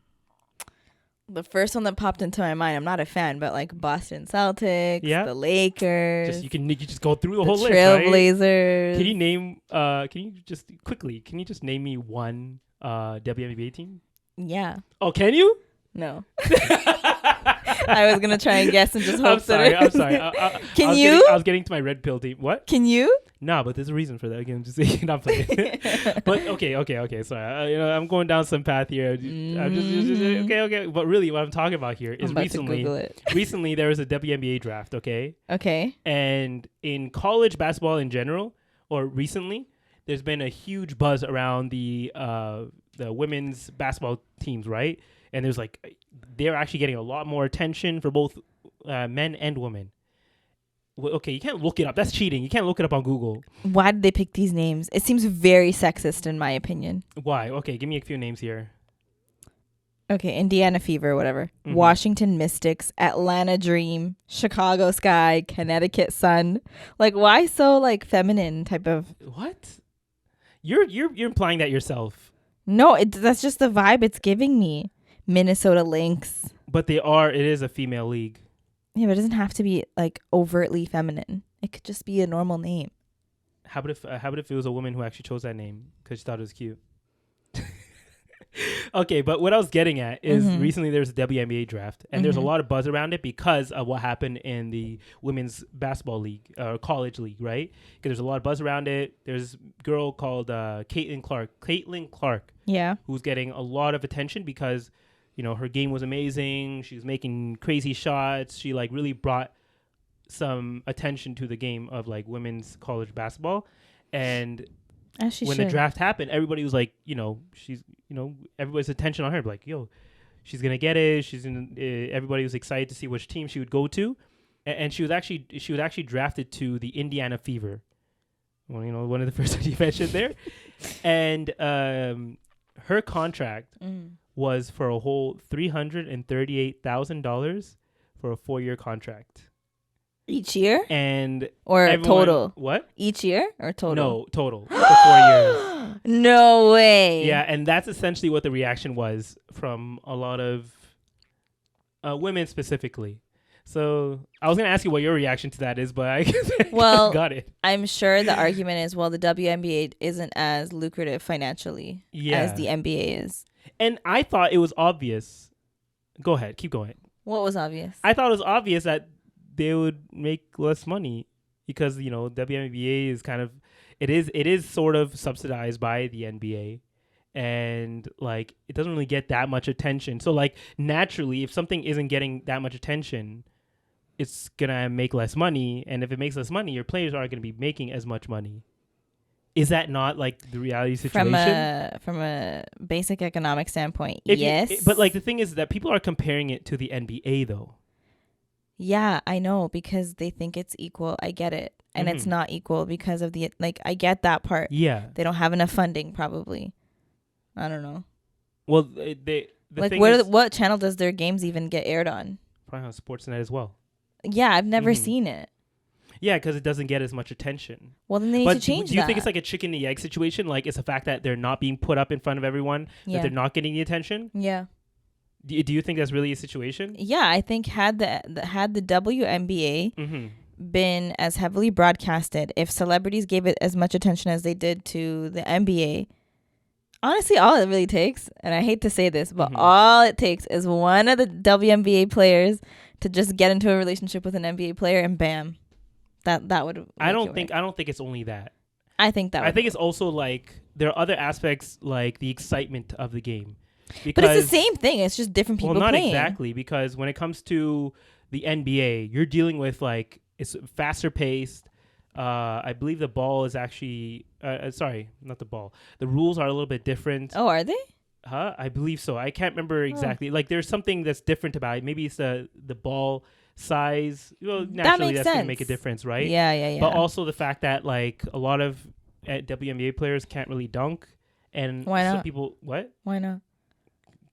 The first one that popped into my mind, I'm not a fan, but like Boston Celtics, the Lakers. You can just go through the whole list, Trailblazers. Right? Can you name can you just name me one WNBA team? Yeah. Oh, can you? No. I was gonna try and guess and just hope. I'm sorry. Can you? I was getting to my red pill team. What? Can you? No, but there's a reason for that. Again, I'm just saying, not playing. But okay. Sorry, I'm going down some path here. I'm just okay. But really, what I'm talking about here is recently there was a WNBA draft. Okay. And in college basketball in general, or recently, there's been a huge buzz around the women's basketball teams, right? And there's like they're actually getting a lot more attention for both men and women. Okay, you can't look it up. That's cheating. You can't look it up on Google. Why did they pick these names? It seems very sexist in my opinion. Why? Okay, give me a few names here. Okay, Indiana Fever, whatever. Mm-hmm. Washington Mystics, Atlanta Dream, Chicago Sky, Connecticut Sun. Like, why so like feminine type of? What? You're implying that yourself. No, that's just the vibe it's giving me. Minnesota Lynx. But it is a female league. Yeah, but it doesn't have to be like overtly feminine. It could just be a normal name. How about if it was a woman who actually chose that name because she thought it was cute? Okay, but what I was getting at is recently there was a WNBA draft, and there's a lot of buzz around it because of what happened in the women's basketball league or college league, right? Because there's a lot of buzz around it. There's a girl called Caitlin Clark. Yeah. Who's getting a lot of attention because her game was amazing. She was making crazy shots. She like really brought some attention to the game of like women's college basketball. And the draft happened, everybody was like, she's, everybody's attention on her. Like, yo, she's going to get it. Everybody was excited to see which team she would go to. And she was actually drafted to the Indiana Fever. Well, one of the first things you mentioned there. And her contract was for a whole $338,000 for a 4-year contract. Each year? Or total? What? Each year or total? No, total. For 4 years. No way. Yeah, and that's essentially what the reaction was from a lot of women specifically. So I was going to ask you what your reaction to that is, but I got it. I'm sure the argument is, well, the WNBA isn't as lucrative financially as the NBA is. And I thought it was obvious. Go ahead. Keep going. What was obvious? I thought it was obvious that they would make less money because, WNBA is kind of, it is sort of subsidized by the NBA. And like, it doesn't really get that much attention. So like, naturally, if something isn't getting that much attention, it's going to make less money. And if it makes less money, your players aren't going to be making as much money. Is that not like the reality situation? From a basic economic standpoint, yes. But like the thing is that people are comparing it to the NBA though. Yeah, I know, because they think it's equal. I get it. And it's not equal because of the, like, I get that part. Yeah. They don't have enough funding probably. I don't know. Well, what channel does their games even get aired on? Probably on Sportsnet as well. Yeah, I've never seen it. Yeah, because it doesn't get as much attention. Well, then they need to change that. Do you think it's like a chicken and the egg situation? Like, it's the fact that they're not being put up in front of everyone, that they're not getting the attention? Yeah. Do you think that's really a situation? Yeah, I think had the WNBA been as heavily broadcasted, if celebrities gave it as much attention as they did to the NBA, honestly, all it really takes, and I hate to say this, but all it takes is one of the WNBA players to just get into a relationship with an NBA player, and bam, that would. I don't think it's only that. I think it's also like there are other aspects like the excitement of the game. But it's the same thing. It's just different people playing. Well, not exactly, because when it comes to the NBA, you're dealing with like it's faster paced. I believe the ball is actually sorry, not the ball. The rules are a little bit different. Oh, are they? I believe so. I can't remember exactly. Like there's something that's different about it. Maybe it's the ball size. Well, naturally that's going to make a difference, right? Yeah. But also the fact that like a lot of WNBA players can't really dunk, and why not? Some people what? Why not?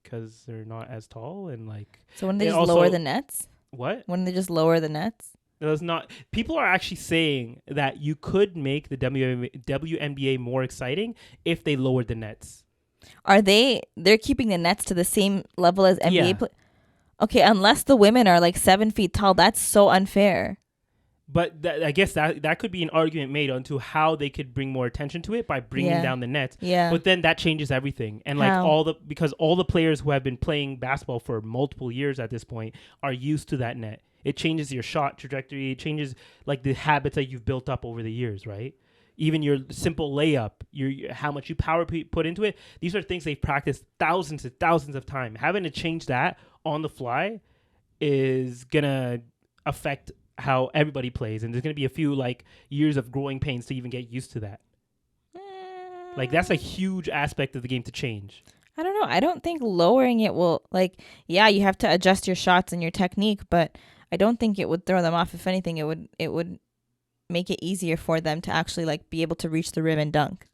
Because they're not as tall and like. So when they just lower the nets? What? When they just lower the nets? There's not. People are actually saying that you could make the WNBA more exciting if they lowered the nets. Are they? They're keeping the nets to the same level as NBA. Yeah. Okay, unless the women are like 7 feet tall, that's so unfair. But I guess that could be an argument made onto how they could bring more attention to it by bringing down the nets. Yeah. But then that changes everything. And like because all the players who have been playing basketball for multiple years at this point are used to that net. It changes your shot trajectory. It changes like the habits that you've built up over the years, right? even your simple layup, your how much you power put into it. These are things they've practiced thousands and thousands of times. Having to change that on the fly is gonna affect how everybody plays, and there's gonna be a few like years of growing pains to even get used to that. Like that's a huge aspect of the game to change. I don't know. I don't think lowering it will, like, yeah, you have to adjust your shots and your technique, but I don't think it would throw them off. If anything, it would make it easier for them to actually like be able to reach the rim and dunk.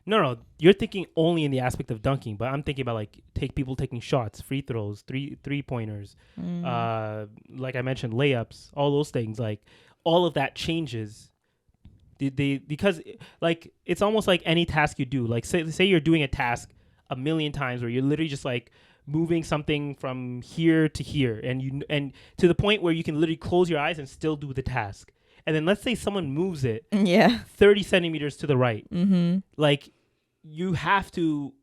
No, you're thinking only in the aspect of dunking, but I'm thinking about like people taking shots, free throws, three pointers, like I mentioned, layups, all those things. Like all of that changes. Because like it's almost like any task you do. Like say you're doing a task a million times where you're literally just like moving something from here to here, and to the point where you can literally close your eyes and still do the task. And then let's say someone moves it 30 centimeters to the right. Mm-hmm. Like you have to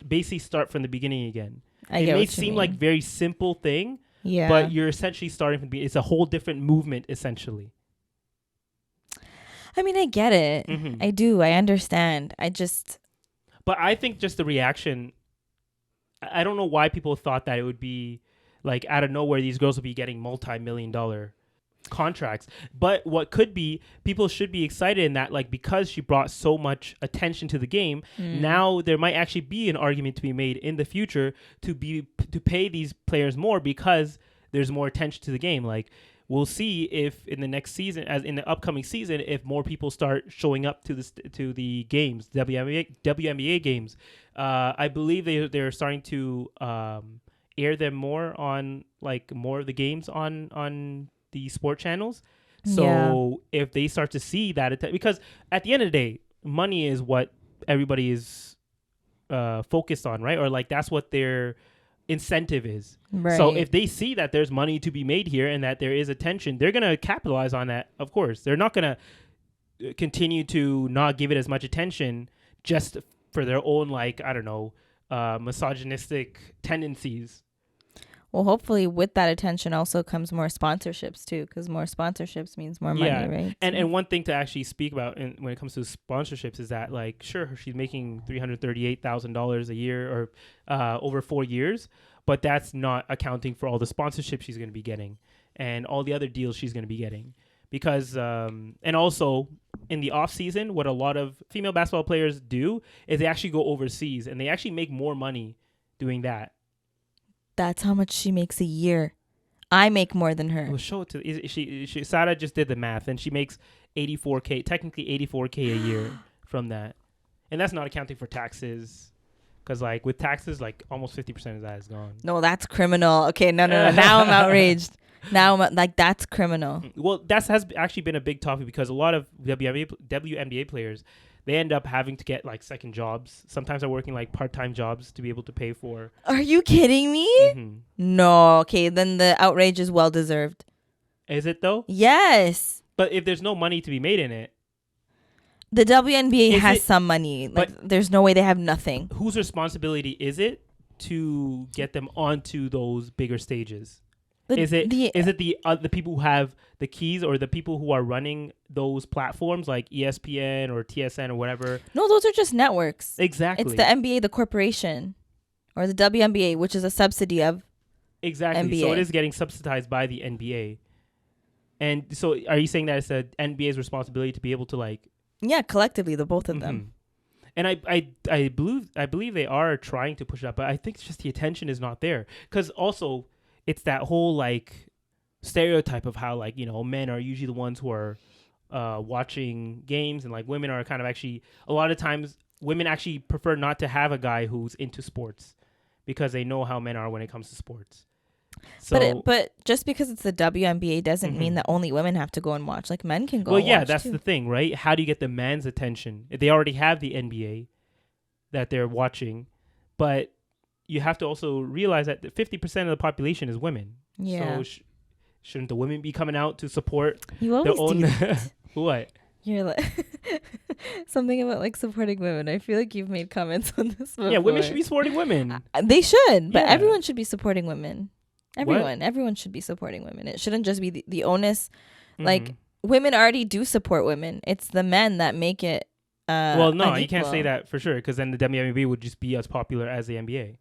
basically start from the beginning again. It may seem like very simple thing, but you're essentially starting from the beginning. It's a whole different movement essentially. I mean, I get it. Mm-hmm. I do. I understand. But I think just the reaction, I don't know why people thought that it would be like out of nowhere these girls will be getting multi-million-dollar contracts. But what could be, people should be excited in that, like, because she brought so much attention to the game, now there might actually be an argument to be made in the future to pay these players more because there's more attention to the game. Like, we'll see if in the next season, as in the upcoming season, if more people start showing up to the games, WNBA games. I believe they're starting to air them more on like more of the games on the sport channels. So if they start to see that, because at the end of the day, money is what everybody is focused on, right? Or like that's what their incentive is. Right. So if they see that there's money to be made here and that there is attention, they're going to capitalize on that. Of course, they're not going to continue to not give it as much attention just for their own, like, I don't know, misogynistic tendencies. Well, hopefully with that attention also comes more sponsorships too, because more sponsorships means more money, right? And one thing to actually speak about when it comes to sponsorships is that, like, sure, she's making $338,000 a year or over 4 years, but that's not accounting for all the sponsorships she's going to be getting and all the other deals she's going to be getting. Because, and also in the off season, what a lot of female basketball players do is they actually go overseas and they actually make more money doing that. That's how much she makes a year. I make more than her. Well, show it to Sarah just did the math, and she makes technically $84K a year from that, and that's not accounting for taxes, because like with taxes, like almost 50% of that is gone. No, that's criminal. Okay, no. Now I'm outraged. Now I'm like, that's criminal. Well, that has actually been a big topic because a lot of WNBA players, they end up having to get like second jobs. Sometimes they're working like part-time jobs to be able to pay for. Are you kidding me? Mm-hmm. No. Okay, then the outrage is well deserved. Is it though? Yes. But if there's no money to be made in it, the WNBA has some money. Like, there's no way they have nothing. Whose responsibility is it to get them onto those bigger stages? Is it the people who have the keys or the people who are running those platforms like ESPN or TSN or whatever? No, those are just networks. Exactly. It's the NBA, the corporation, or the WNBA, which is a subsidy of NBA. So it is getting subsidized by the NBA. And so are you saying that it's the NBA's responsibility to be able to like... Yeah, collectively, the both of them. And I believe they are trying to push it up, but I think it's just the attention is not there. Because also... it's that whole like stereotype of how like, you know, men are usually the ones who are watching games and like women are kind of actually, a lot of times women actually prefer not to have a guy who's into sports because they know how men are when it comes to sports. So, but just because it's the WNBA doesn't mean that only women have to go and watch. Like men can go. Well, and yeah, watch that's too. the thing, right? How do you get the man's attention? They already have the NBA that they're watching, but you have to also realize that 50% of the population is women. Yeah. So shouldn't the women be coming out to support their own? Do that. What? You're like something about like supporting women. I feel like you've made comments on this before. Yeah, women should be supporting women. They should, but everyone should be supporting women. Everyone should be supporting women. It shouldn't just be the onus. Like women already do support women. It's the men that make it well, no, unequal. you can't say that for sure, because then the WNBA would just be as popular as the NBA.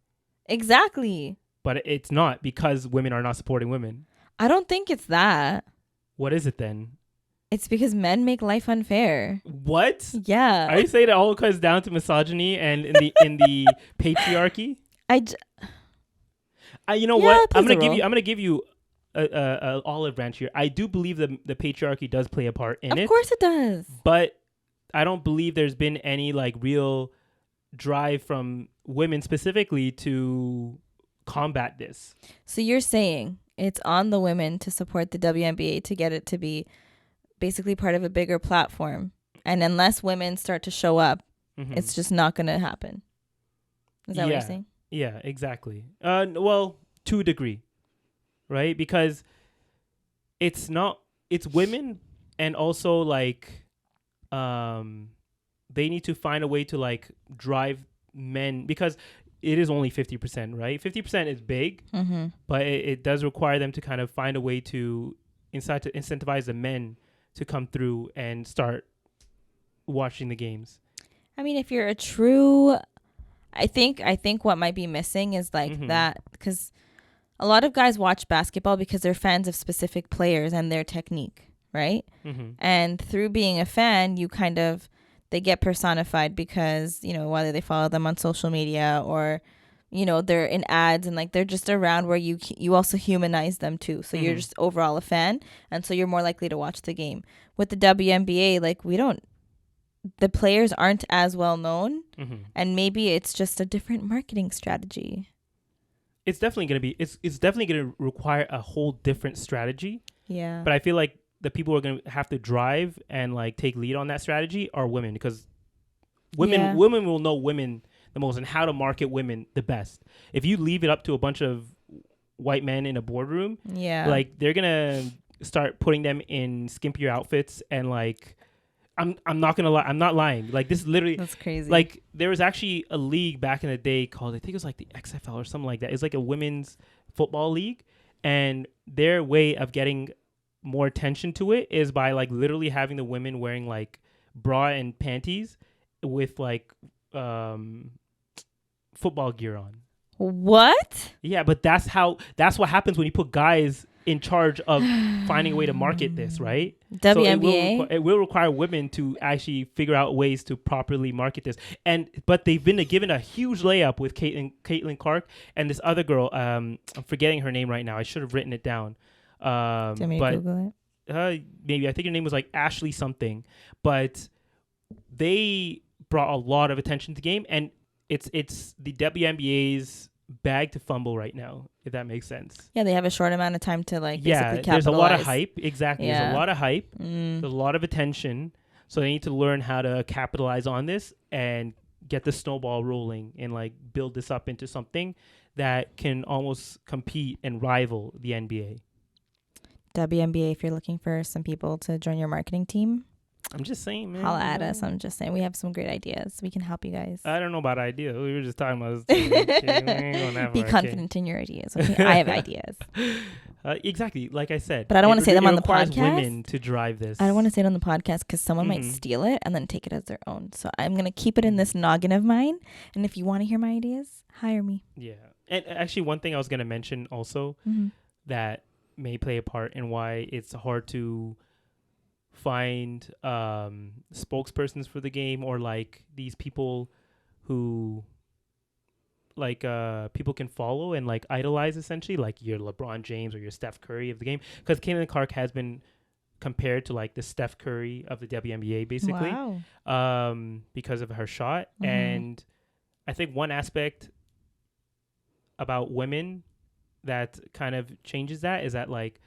Exactly. But it's not, because women are not supporting women. I don't think it's that. What is it then? It's because men make life unfair. What? Yeah. Are you saying it all comes down to misogyny and in the patriarchy? You know what? I'm gonna give you a olive branch here. I do believe the patriarchy does play a part in it. Of course it does. But I don't believe there's been any like real drive from women specifically to combat this. So you're saying it's on the women to support the WNBA to get it to be basically part of a bigger platform. And unless women start to show up, it's just not going to happen. Is that what you're saying? Yeah, exactly. Well, to a degree, right? Because it's women, and also like they need to find a way to like drive men, because it is only 50%, right? 50% is big, but it does require them to kind of find a way to incentivize the men to come through and start watching the games. I mean, if you're a true, I think what might be missing is like that, because a lot of guys watch basketball because they're fans of specific players and their technique, right? And through being a fan, you kind of, they get personified because, you know, whether they follow them on social media or, you know, they're in ads and like they're just around where you also humanize them too. So you're just overall a fan, and so you're more likely to watch the game. With the WNBA, like the players aren't as well known, and maybe it's just a different marketing strategy. It's definitely going to be, it's definitely going to require a whole different strategy. Yeah. But I feel like the people who are going to have to drive and like take lead on that strategy are women, because women will know women the most and how to market women the best. If you leave it up to a bunch of white men in a boardroom, like they're going to start putting them in skimpier outfits, and like I'm not gonna lie, I'm not lying. Like this is literally, that's crazy. Like there was actually a league back in the day called, I think it was like the XFL or something like that. It's like a women's football league, and their way of getting more attention to it is by like literally having the women wearing like bra and panties with like football gear on. What? Yeah, but that's what happens when you put guys in charge of finding a way to market this, right? WNBA. So it will require women to actually figure out ways to properly market this. But they've been given a huge layup with Caitlin Clark and this other girl. I'm forgetting her name right now. I should have written it down. Do you want me to Google it? Maybe. I think her name was like Ashley something. But they brought a lot of attention to the game, and it's the WNBA's bag to fumble right now, if that makes sense. Yeah, they have a short amount of time to like basically capitalize. There's a lot of hype. Exactly. Yeah. There's a lot of hype. There's a lot of attention. So they need to learn how to capitalize on this and get the snowball rolling and like build this up into something that can almost compete and rival the NBA. WNBA, if you're looking for some people to join your marketing team, I'm just saying, man. Holla at us. I'm just saying we have some great ideas. We can help you guys. I don't know about ideas. We were just talking about this. Be confident in your ideas. Okay, I have ideas. Exactly, like I said. But I don't want to say them on the podcast. Women to drive this. I don't want to say it on the podcast because someone might steal it and then take it as their own. So I'm gonna keep it in this noggin of mine. And if you want to hear my ideas, hire me. Yeah, and actually, one thing I was gonna mention also that may play a part in why it's hard to find spokespersons for the game, or like these people who like people can follow and like idolize, essentially like your LeBron James or your Steph Curry of the game, because Caitlin Clark has been compared to like the Steph Curry of the WNBA basically. Wow. Because of her shot. And I think one aspect about women that kind of changes that is that like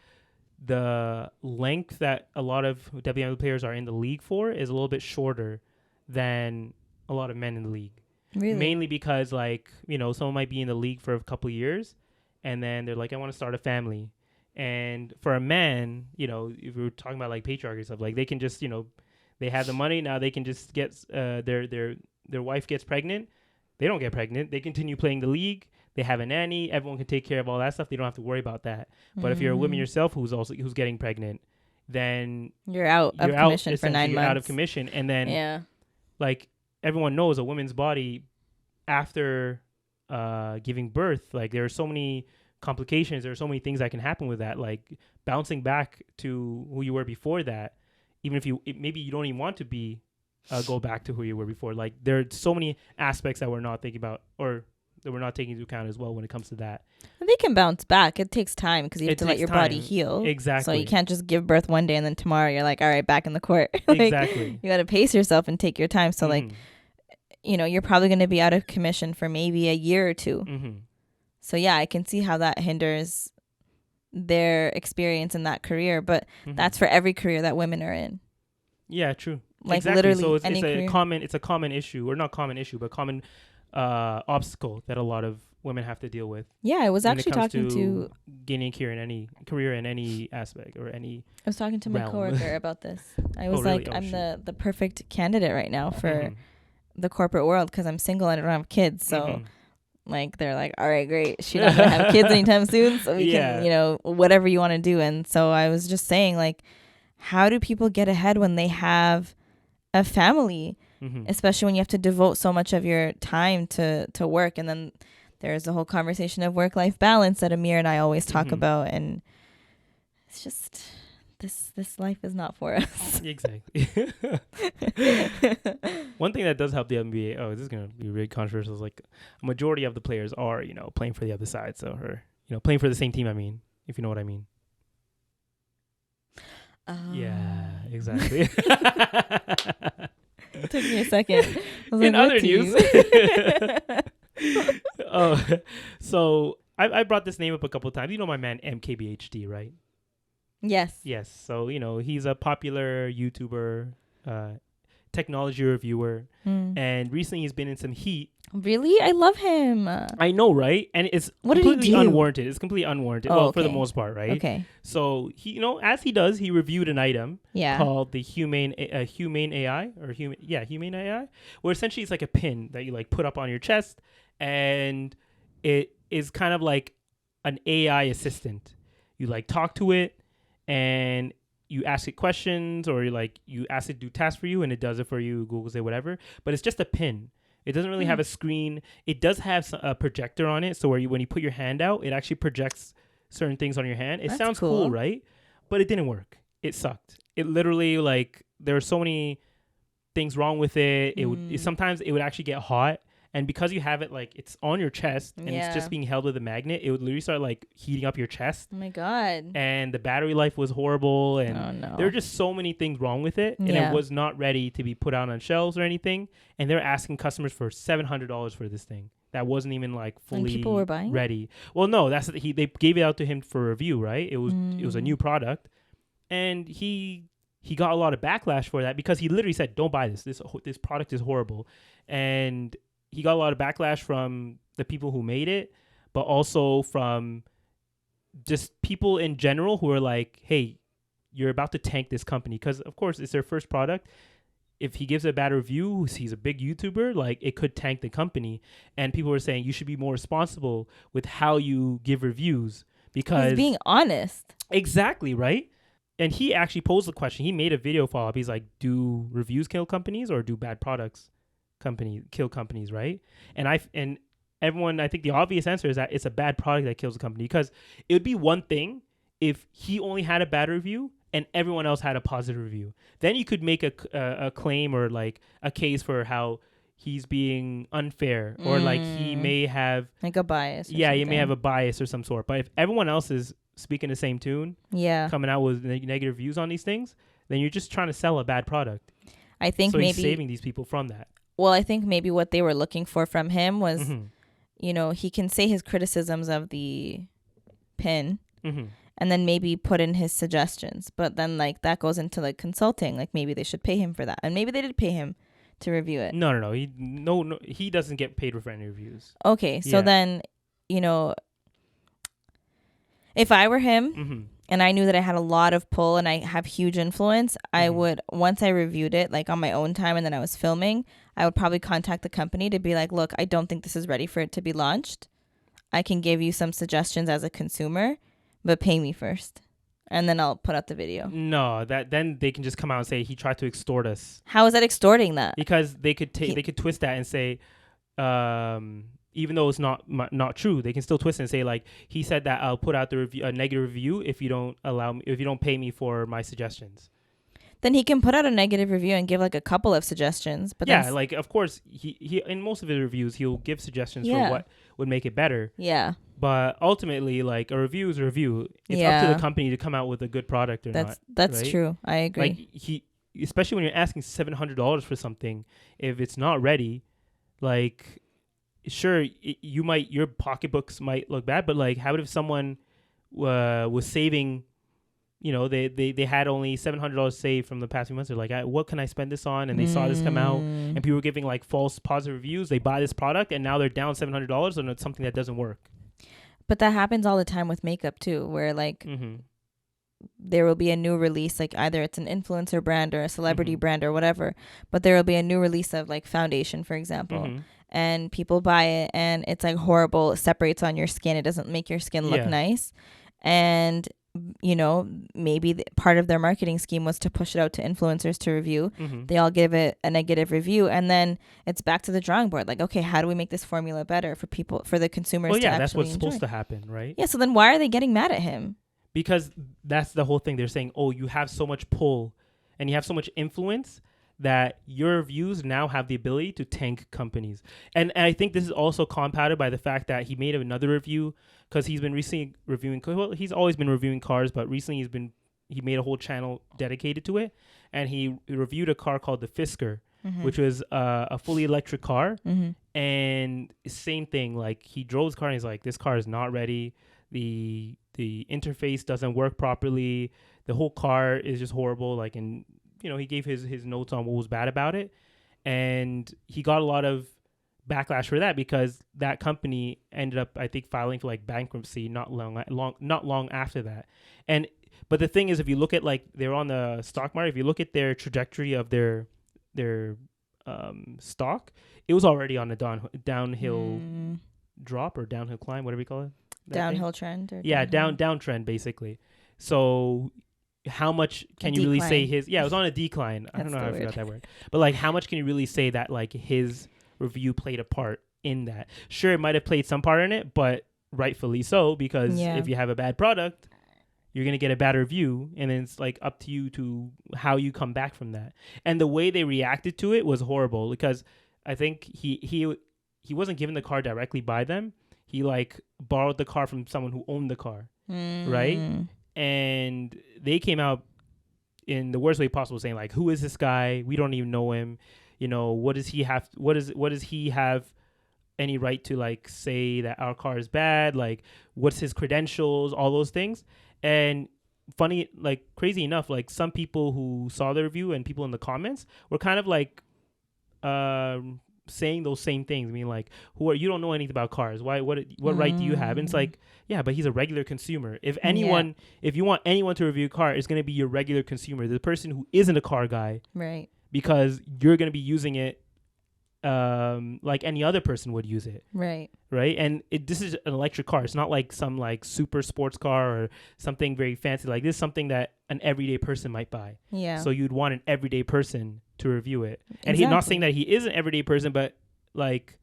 the length that a lot of WNBA players are in the league for is a little bit shorter than a lot of men in the league. Really? Mainly because like, you know, someone might be in the league for a couple of years and then they're like, I want to start a family. And for a man, you know, if we were talking about like patriarchy stuff, like they can just, you know, they have the money now, they can just get their wife gets pregnant. They don't get pregnant. They continue playing the league. They have a nanny. Everyone can take care of all that stuff. They don't have to worry about that. But if you're a woman yourself who's getting pregnant, then you're out of commission for 9 months. You're out of commission. And then like everyone knows a woman's body after giving birth, like there are so many complications, there are so many things that can happen with that, like bouncing back to who you were before that, even if maybe you don't even want to be go back to who you were before. Like there are so many aspects that we're not thinking about, or that we're not taking into account as well when it comes to that. They can bounce back. It takes time because you have to let your body heal. Exactly. So you can't just give birth one day and then tomorrow you're like, all right, back in the court. Like, exactly. You got to pace yourself and take your time. So like, you know, you're probably going to be out of commission for maybe a year or two. So yeah, I can see how that hinders their experience in that career, but that's for every career that women are in. Yeah, true. Like exactly. literally so it's any a common issue, or not common issue, but common obstacle that a lot of women have to deal with. Yeah, I was actually talking to gaining career in any aspect or any. I was talking to my coworker about this. I was really? I'm the perfect candidate right now for the corporate world because I'm single and I don't have kids. So like they're like, all right, great. She doesn't have kids anytime soon, so we can, you know, whatever you want to do. And so I was just saying, like, how do people get ahead when they have a family, especially when you have to devote so much of your time to work? And then there's the whole conversation of work-life balance that Amir and I always talk about, and it's just this life is not for us. Exactly. One thing that does help the NBA, this is gonna be really controversial, is like a majority of the players are, you know, playing for the other side, so, or, you know, playing for the same team, I mean, if you know what I mean. Yeah, exactly. It took me a second. In other news. So I brought this name up a couple of times. You know my man MKBHD, right? Yes. So, you know, he's a popular YouTuber, technology reviewer, and recently he's been in some heat. Really? I love him. I know, right? And it's completely unwarranted. It's completely unwarranted. Oh, well, okay. for the most part, right? Okay. So he, you know, as he does, he reviewed an item called the humane AI, humane AI, where essentially it's like a pin that you like put up on your chest, and it is kind of like an AI assistant. You like talk to it, and you ask it questions, or you ask it to do tasks for you, and it does it for you. Google say whatever, but it's just a pin. It doesn't really have a screen. It does have a projector on it, so when you put your hand out, it actually projects certain things on your hand. It sounds cool, right? But it didn't work. It sucked. It literally, like, there were so many things wrong with it. Sometimes it would actually get hot. And because you have it, like, it's on your chest and it's just being held with a magnet, it would literally start, like, heating up your chest. Oh, my God. And the battery life was horrible. And there were just so many things wrong with it. And it was not ready to be put out on shelves or anything. And they're asking customers for $700 for this thing. That wasn't even, like, fully and people were buying ready. Well, no, they gave it out to him for review, right? It was a new product. And he got a lot of backlash for that because he literally said, don't buy this. This product is horrible. And he got a lot of backlash from the people who made it, but also from just people in general who are like, hey, you're about to tank this company. Because, of course, it's their first product. If he gives a bad review, he's a big YouTuber, like, it could tank the company. And people were saying you should be more responsible with how you give reviews. Because he's being honest. Exactly, right? And he actually posed the question. He made a video follow-up. He's like, do reviews kill companies or do bad products kill companies, right? And everyone, I think the obvious answer is that it's a bad product that kills a company, because it would be one thing if he only had a bad review and everyone else had a positive review. Then you could make a claim or like a case for how he's being unfair or like he may have like a bias. Yeah, he may have a bias or some sort. But if everyone else is speaking the same tune, coming out with negative views on these things, then you're just trying to sell a bad product. I think so maybe he's saving these people from that. Well, I think maybe what they were looking for from him was, you know, he can say his criticisms of the pin and then maybe put in his suggestions. But then, like, that goes into, like, consulting. Like, maybe they should pay him for that. And maybe they did pay him to review it. No. He doesn't get paid for any reviews. Okay. So then, you know, if I were him and I knew that I had a lot of pull and I have huge influence, I would, once I reviewed it, like, on my own time and then I was filming, I would probably contact the company to be like, look, I don't think this is ready for it to be launched. I can give you some suggestions as a consumer, but pay me first. and then I'll put out the video. No, then they can just come out and say he tried to extort us. How is that extorting that? Because they could they could twist that and say, even though it's not true, they can still twist it and say like he said that I'll put out a negative review if you don't pay me for my suggestions. Then he can put out a negative review and give like a couple of suggestions. But yeah, like of course he in most of his reviews he'll give suggestions for what would make it better. Yeah. But ultimately, like a review is a review. It's up to the company to come out with a good product or not. That's right? true. I agree. Like especially when you're asking $700 for something, if it's not ready, like sure your pocketbooks might look bad, but like how if someone was saving, you know, they had only $700 saved from the past few months. They're like, what can I spend this on? And they saw this come out, and people were giving like false positive reviews. They buy this product, and now they're down $700 on something that doesn't work. But that happens all the time with makeup too, where like there will be a new release, like either it's an influencer brand or a celebrity brand or whatever, but there will be a new release of like foundation, for example, and people buy it and it's like horrible. It separates on your skin. It doesn't make your skin look nice. And you know, maybe part of their marketing scheme was to push it out to influencers to review. They all give it a negative review, and then it's back to the drawing board. Like, okay, how do we make this formula better for people, for the consumers? Well, yeah, to that's what's enjoy? supposed to happen, right? Yeah. So then, why are they getting mad at him? Because that's the whole thing. They're saying, oh, you have so much pull, and you have so much influence that your reviews now have the ability to tank companies. And I think this is also compounded by the fact that he made another review, because he's been recently reviewing, well, he's always been reviewing cars, but recently he made a whole channel dedicated to it, and he reviewed a car called the Fisker, which was a fully electric car. And same thing, like he drove his car and he's like, this car is not ready, the interface doesn't work properly, the whole car is just horrible, like, and you know, he gave his notes on what was bad about it, and he got a lot of backlash for that because that company ended up, I think, filing for like bankruptcy not long after that. But the thing is, if you look at like they're on the stock market, if you look at their trajectory of their stock, it was already on a downhill drop or downhill climb, whatever you call it. Downhill trend. Or downtrend basically. So how much can you really say it was on a decline. I don't know how I forgot that word. But like how much can you really say that like his review played a part in that? Sure, it might have played some part in it, but rightfully so, because if you have a bad product, you're going to get a bad review, and then it's like up to you to how you come back from that. And the way they reacted to it was horrible, because I think he wasn't given the car directly by them. He like borrowed the car from someone who owned the car, right? And they came out in the worst way possible, saying like, "Who is this guy? We don't even know him. You know, what does he have? What does he have any right to like say that our car is bad? Like, what's his credentials? All those things." And funny, like crazy enough, like some people who saw the review and people in the comments were kind of like saying those same things. I mean, like, you don't know anything about cars. Why? What right do you have? And it's like, yeah, but he's a regular consumer. If you want anyone to review a car, it's going to be your regular consumer, the person who isn't a car guy, right? Because you're going to be using it like any other person would use it, right? And this is an electric car. It's not like some like super sports car or something very fancy. Like this is something that an everyday person might buy. Yeah. So you'd want an everyday person to review it. And he's not saying that he is an everyday person, but like,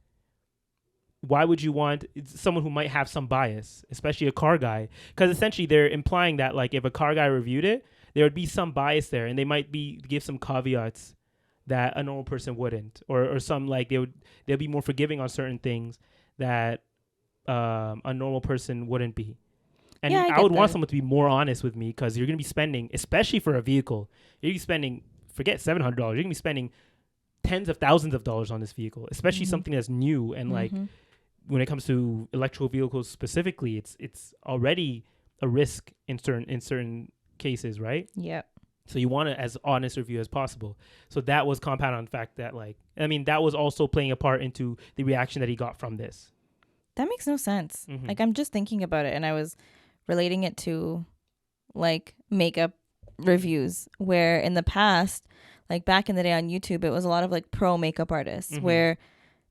why would you want someone who might have some bias, especially a car guy? Because essentially they're implying that like if a car guy reviewed it, there would be some bias there, and they might give some caveats that a normal person wouldn't, or some like they'll be more forgiving on certain things that a normal person wouldn't be. And I would want someone to be more honest with me, because you're going to be spending, especially for a vehicle, you're going to be spending, forget $700, you're going to be spending tens of thousands of dollars on this vehicle, especially something that's new. And like when it comes to electrical vehicles specifically, it's already a risk in certain cases, right? Yep. So you want it as honest review as possible. So that was compounded on the fact that like, I mean, that was also playing a part into the reaction that he got from this. That makes no sense. Like, I'm just thinking about it, and I was relating it to like makeup reviews, where in the past, like back in the day on YouTube, it was a lot of like pro makeup artists where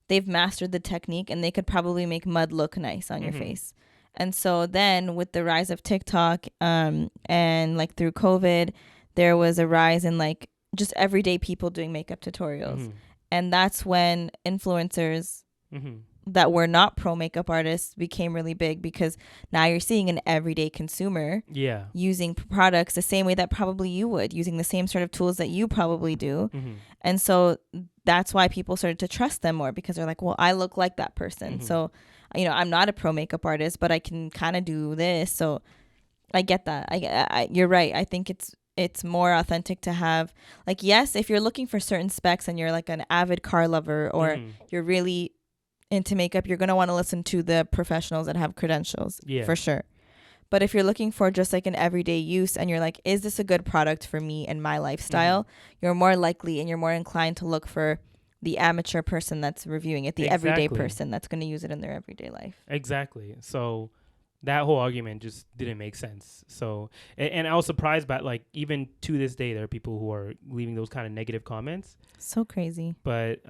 they've mastered the technique and they could probably make mud look nice on your face. And so then with the rise of TikTok, and like through COVID, there was a rise in like just everyday people doing makeup tutorials. Mm-hmm. And that's when influencers Mm-hmm. that were not pro makeup artists became really big, because now you're seeing an everyday consumer using products the same way that probably you would, using the same sort of tools that you probably do. Mm-hmm. And so that's why people started to trust them more, because they're like, well, I look like that person. Mm-hmm. So, you know, I'm not a pro makeup artist, but I can kind of do this. So I get that. I you're right. I think it's more authentic to have, like, yes, if you're looking for certain specs and you're like an avid car lover, or you're really into makeup, you're going to want to listen to the professionals that have credentials, for sure. But if you're looking for just like an everyday use and you're like, is this a good product for me and my lifestyle, you're more likely and you're more inclined to look for the amateur person that's reviewing it, the everyday person that's going to use it in their everyday life. Exactly. So that whole argument just didn't make sense. So, and I was surprised by, like, even to this day, there are people who are leaving those kind of negative comments. So crazy. But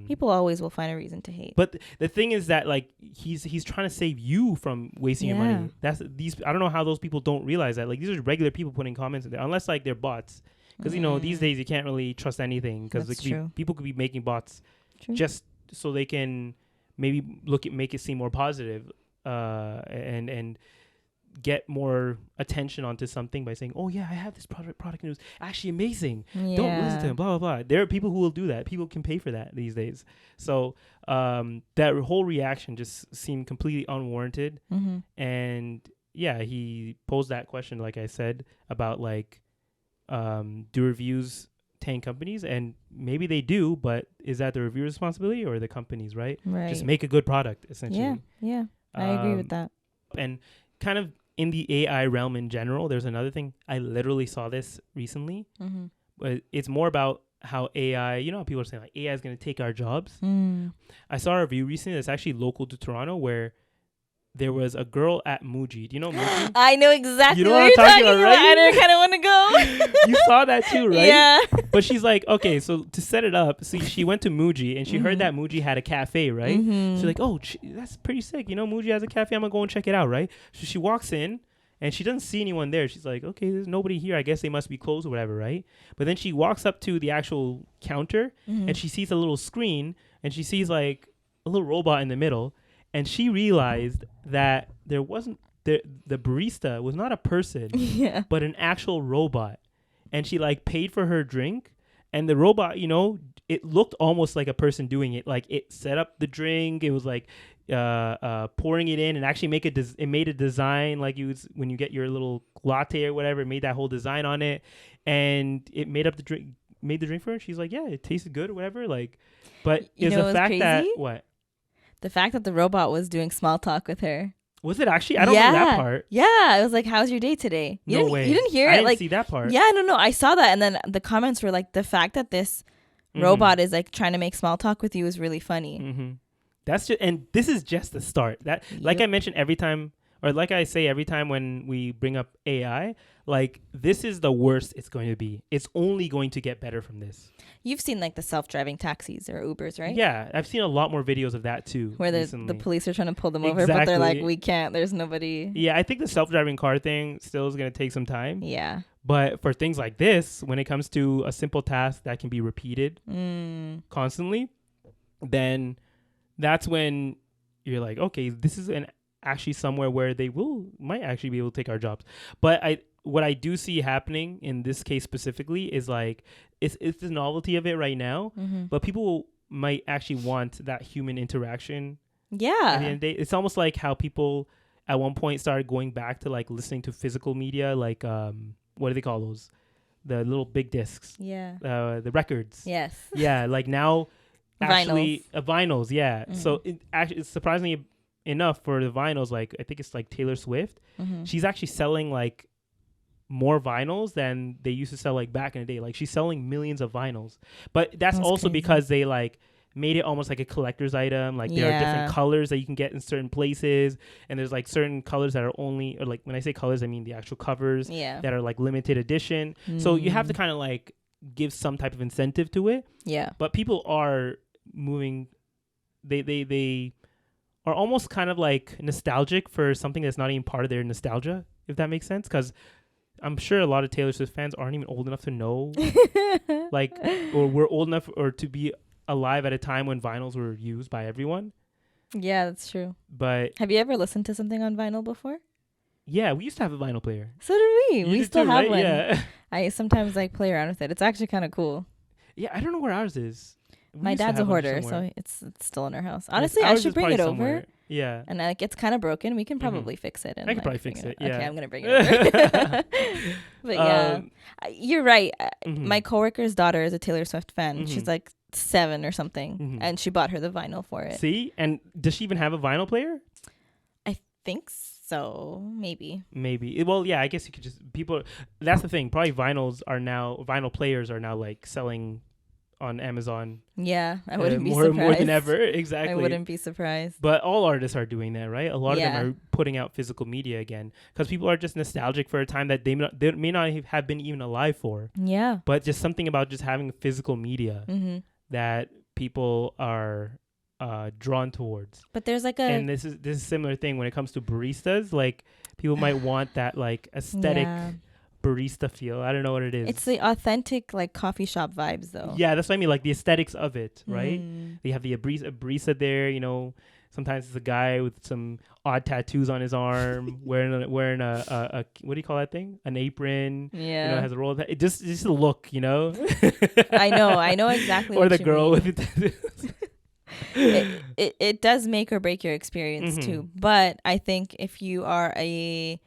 people always will find a reason to hate. But the thing is that, like, he's trying to save you from wasting your money. I don't know how those people don't realize that. Like, these are regular people putting comments in there, unless like they're bots. Because you know, these days you can't really trust anything, because people could be making bots just so they can maybe make it seem more positive. And get more attention onto something by saying, oh yeah, I have this product news, actually amazing, don't listen to him, blah blah blah. There are people who will do that. People can pay for that these days. So that whole reaction just seemed completely unwarranted. And yeah, he posed that question, like I said, about like, do reviews tank companies? And maybe they do, but is that the reviewer responsibility or the company's? Right, just make a good product, essentially. I agree with that. And kind of in the AI realm in general, there's another thing. I literally saw this recently, but it's more about how AI, you know, how people are saying like AI is going to take our jobs. I saw a review recently that's actually local to Toronto, where there was a girl at Muji. Do you know Muji? I know exactly what you're talking about, right? I kind of want to go. You saw that too, right? Yeah. But she's like, okay, so to set it up, so she went to Muji and she heard that Muji had a cafe, right? She's like, oh, that's pretty sick. You know, Muji has a cafe. I'm going to go and check it out, right? So she walks in and she doesn't see anyone there. She's like, okay, there's nobody here. I guess they must be closed or whatever, right? But then she walks up to the actual counter and she sees a little screen and she sees like a little robot in the middle. And she realized that there wasn't the barista was not a person, but an actual robot. And she like paid for her drink, and the robot, you know, it looked almost like a person doing it. Like it set up the drink. It was like pouring it in, and actually it made a design like you when you get your little latte or whatever. It made that whole design on it, and it made the drink for her. She's like, yeah, it tasted good or whatever. Like, but is the fact crazy? That what? The fact that the robot was doing small talk with her. Was it actually? I don't know that part. Yeah. I was like, how's your day today? No way. You didn't hear it? I didn't see that part. Yeah, no. I saw that. And then the comments were like, the fact that this robot is like trying to make small talk with you is really funny. That's just, and this is just the start. That, like I mentioned every time, or like I say every time when we bring up AI, like this is the worst it's going to be. It's only going to get better from this. You've seen like the self-driving taxis or Ubers, right? Yeah, I've seen a lot more videos of that too. Where the police are trying to pull them over, but they're like, we can't, there's nobody. Yeah, I think the self-driving car thing still is going to take some time. Yeah. But for things like this, when it comes to a simple task that can be repeated constantly, then that's when you're like, okay, this is actually somewhere where they might actually be able to take our jobs. But what I do see happening in this case specifically is like it's the novelty of it right now, but people might actually want that human interaction. Yeah. At the end of the day, it's almost like how people at one point started going back to like listening to physical media, like what do they call those? The little big discs. Yeah. The records. Yes. Yeah, like now actually vinyls. Yeah. So it's surprisingly enough for the vinyls, like I think it's like Taylor Swift, she's actually selling like more vinyls than they used to sell like back in the day. Like she's selling millions of vinyls, but that's also crazy. Because they like made it almost like a collector's item. Like there are different colors that you can get in certain places, and there's like certain colors that are only, or like when I say colors, I mean the actual covers that are like limited edition. So you have to kind of like give some type of incentive to it. Yeah. But people are moving, they are almost kind of like nostalgic for something that's not even part of their nostalgia, if that makes sense. Because I'm sure a lot of Taylor Swift fans aren't even old enough to know, like, or were old enough or to be alive at a time when vinyls were used by everyone. Yeah, that's true. But have you ever listened to something on vinyl before? Yeah, we used to have a vinyl player. So did we. You we did still too, have right? one. Yeah. I sometimes like play around with it. It's actually kind of cool. Yeah, I don't know where ours is. My dad's a hoarder, so it's still in our house. Honestly, I should bring it over. Yeah. And like it's kind of broken. We can probably fix it. And I could probably fix it. Yeah. Okay, I'm gonna bring it over. But yeah, you're right. My coworker's daughter is a Taylor Swift fan. She's like 7 or something, and she bought her the vinyl for it. See, and does she even have a vinyl player? I think so. Maybe. Well, yeah. I guess you could just That's the thing. Probably vinyl players are now like selling on Amazon. Yeah, I wouldn't be surprised. More than ever. Exactly. I wouldn't be surprised. But all artists are doing that, right? A lot of them are putting out physical media again because people are just nostalgic for a time that they may not have been even alive for. Yeah. But just something about just having physical media that people are drawn towards. But there's like and this is a similar thing when it comes to baristas. Like people might want that like aesthetic barista feel. I don't know what it is. It's the authentic like coffee shop vibes though. Yeah, that's what I mean. Like the aesthetics of it, right? You have a barista there. You know, sometimes it's a guy with some odd tattoos on his arm, wearing a what do you call that thing? An apron. Yeah, you know, has a roll. It just a look. You know. I know exactly. Or what the you girl mean. with it does make or break your experience too. But I think if you are a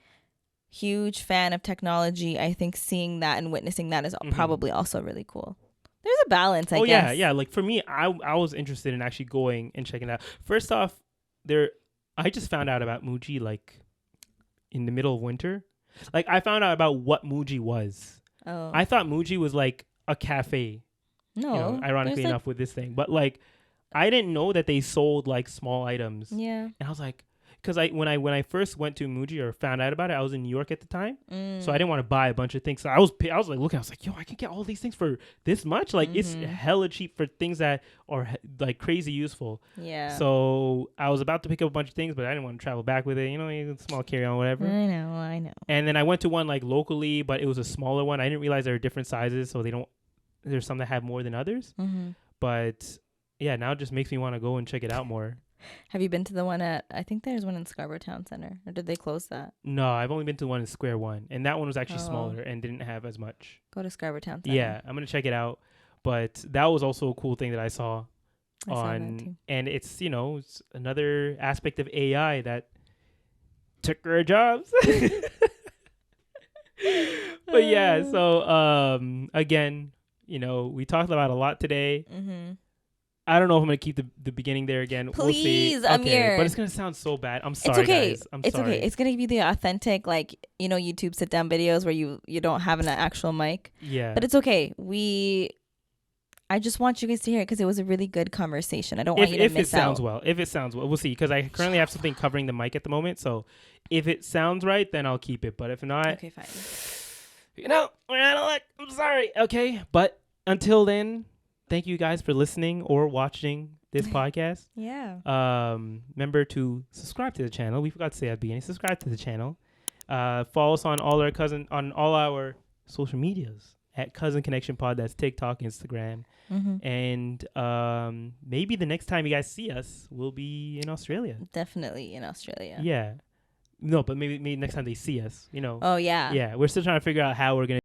huge fan of technology, I think seeing that and witnessing that is probably also really cool. There's a balance, I guess. Yeah. Like for me, I was interested in actually going and checking it out. First off, I just found out about Muji like in the middle of winter. Like I found out about what Muji was. Oh. I thought Muji was like a cafe. No. You know, ironically enough with this thing. But like I didn't know that they sold like small items. Yeah. And I was like, because when I first went to Muji or found out about it, I was in New York at the time, so I didn't want to buy a bunch of things. So I was like looking, I was like, yo, I can get all these things for this much. Like it's hella cheap for things that are like crazy useful. Yeah. So I was about to pick up a bunch of things, but I didn't want to travel back with it. You know, small carry on, whatever. I know. And then I went to one like locally, but it was a smaller one. I didn't realize there were different sizes, so there's some that have more than others. But yeah, now it just makes me want to go and check it out more. Have you been to the one I think there's one in Scarborough Town Center, or did they close that? No, I've only been to the one in Square One, and that one was actually smaller and didn't have as much. Go to Scarborough Town Center. Yeah, I'm going to check it out. But that was also a cool thing that I saw that too. And it's, it's another aspect of AI that took our jobs. But yeah, so again, we talked about a lot today. I don't know if I'm going to keep the beginning there again. Please, we'll see. Amir. Okay, but it's going to sound so bad. I'm sorry, it's okay. guys. It's sorry. okay. It's going to be the authentic, like, YouTube sit-down videos where you don't have an actual mic. Yeah. But it's okay. I just want you guys to hear it because it was a really good conversation. I don't want you to miss out. If it sounds well. We'll see. Because I currently have something covering the mic at the moment. So if it sounds right, then I'll keep it. But if not... Okay, fine. We're out of luck. I'm sorry. Okay. But until then... Thank you guys for listening or watching this podcast. Yeah. Remember to subscribe to the channel. We forgot to say at the beginning. Subscribe to the channel. Follow us on all our social medias at Cousin Connection Pod. That's TikTok, Instagram, and maybe the next time you guys see us, we'll be in Australia. Definitely in Australia. Yeah. No, but maybe next time they see us, Oh yeah. Yeah, we're still trying to figure out how we're gonna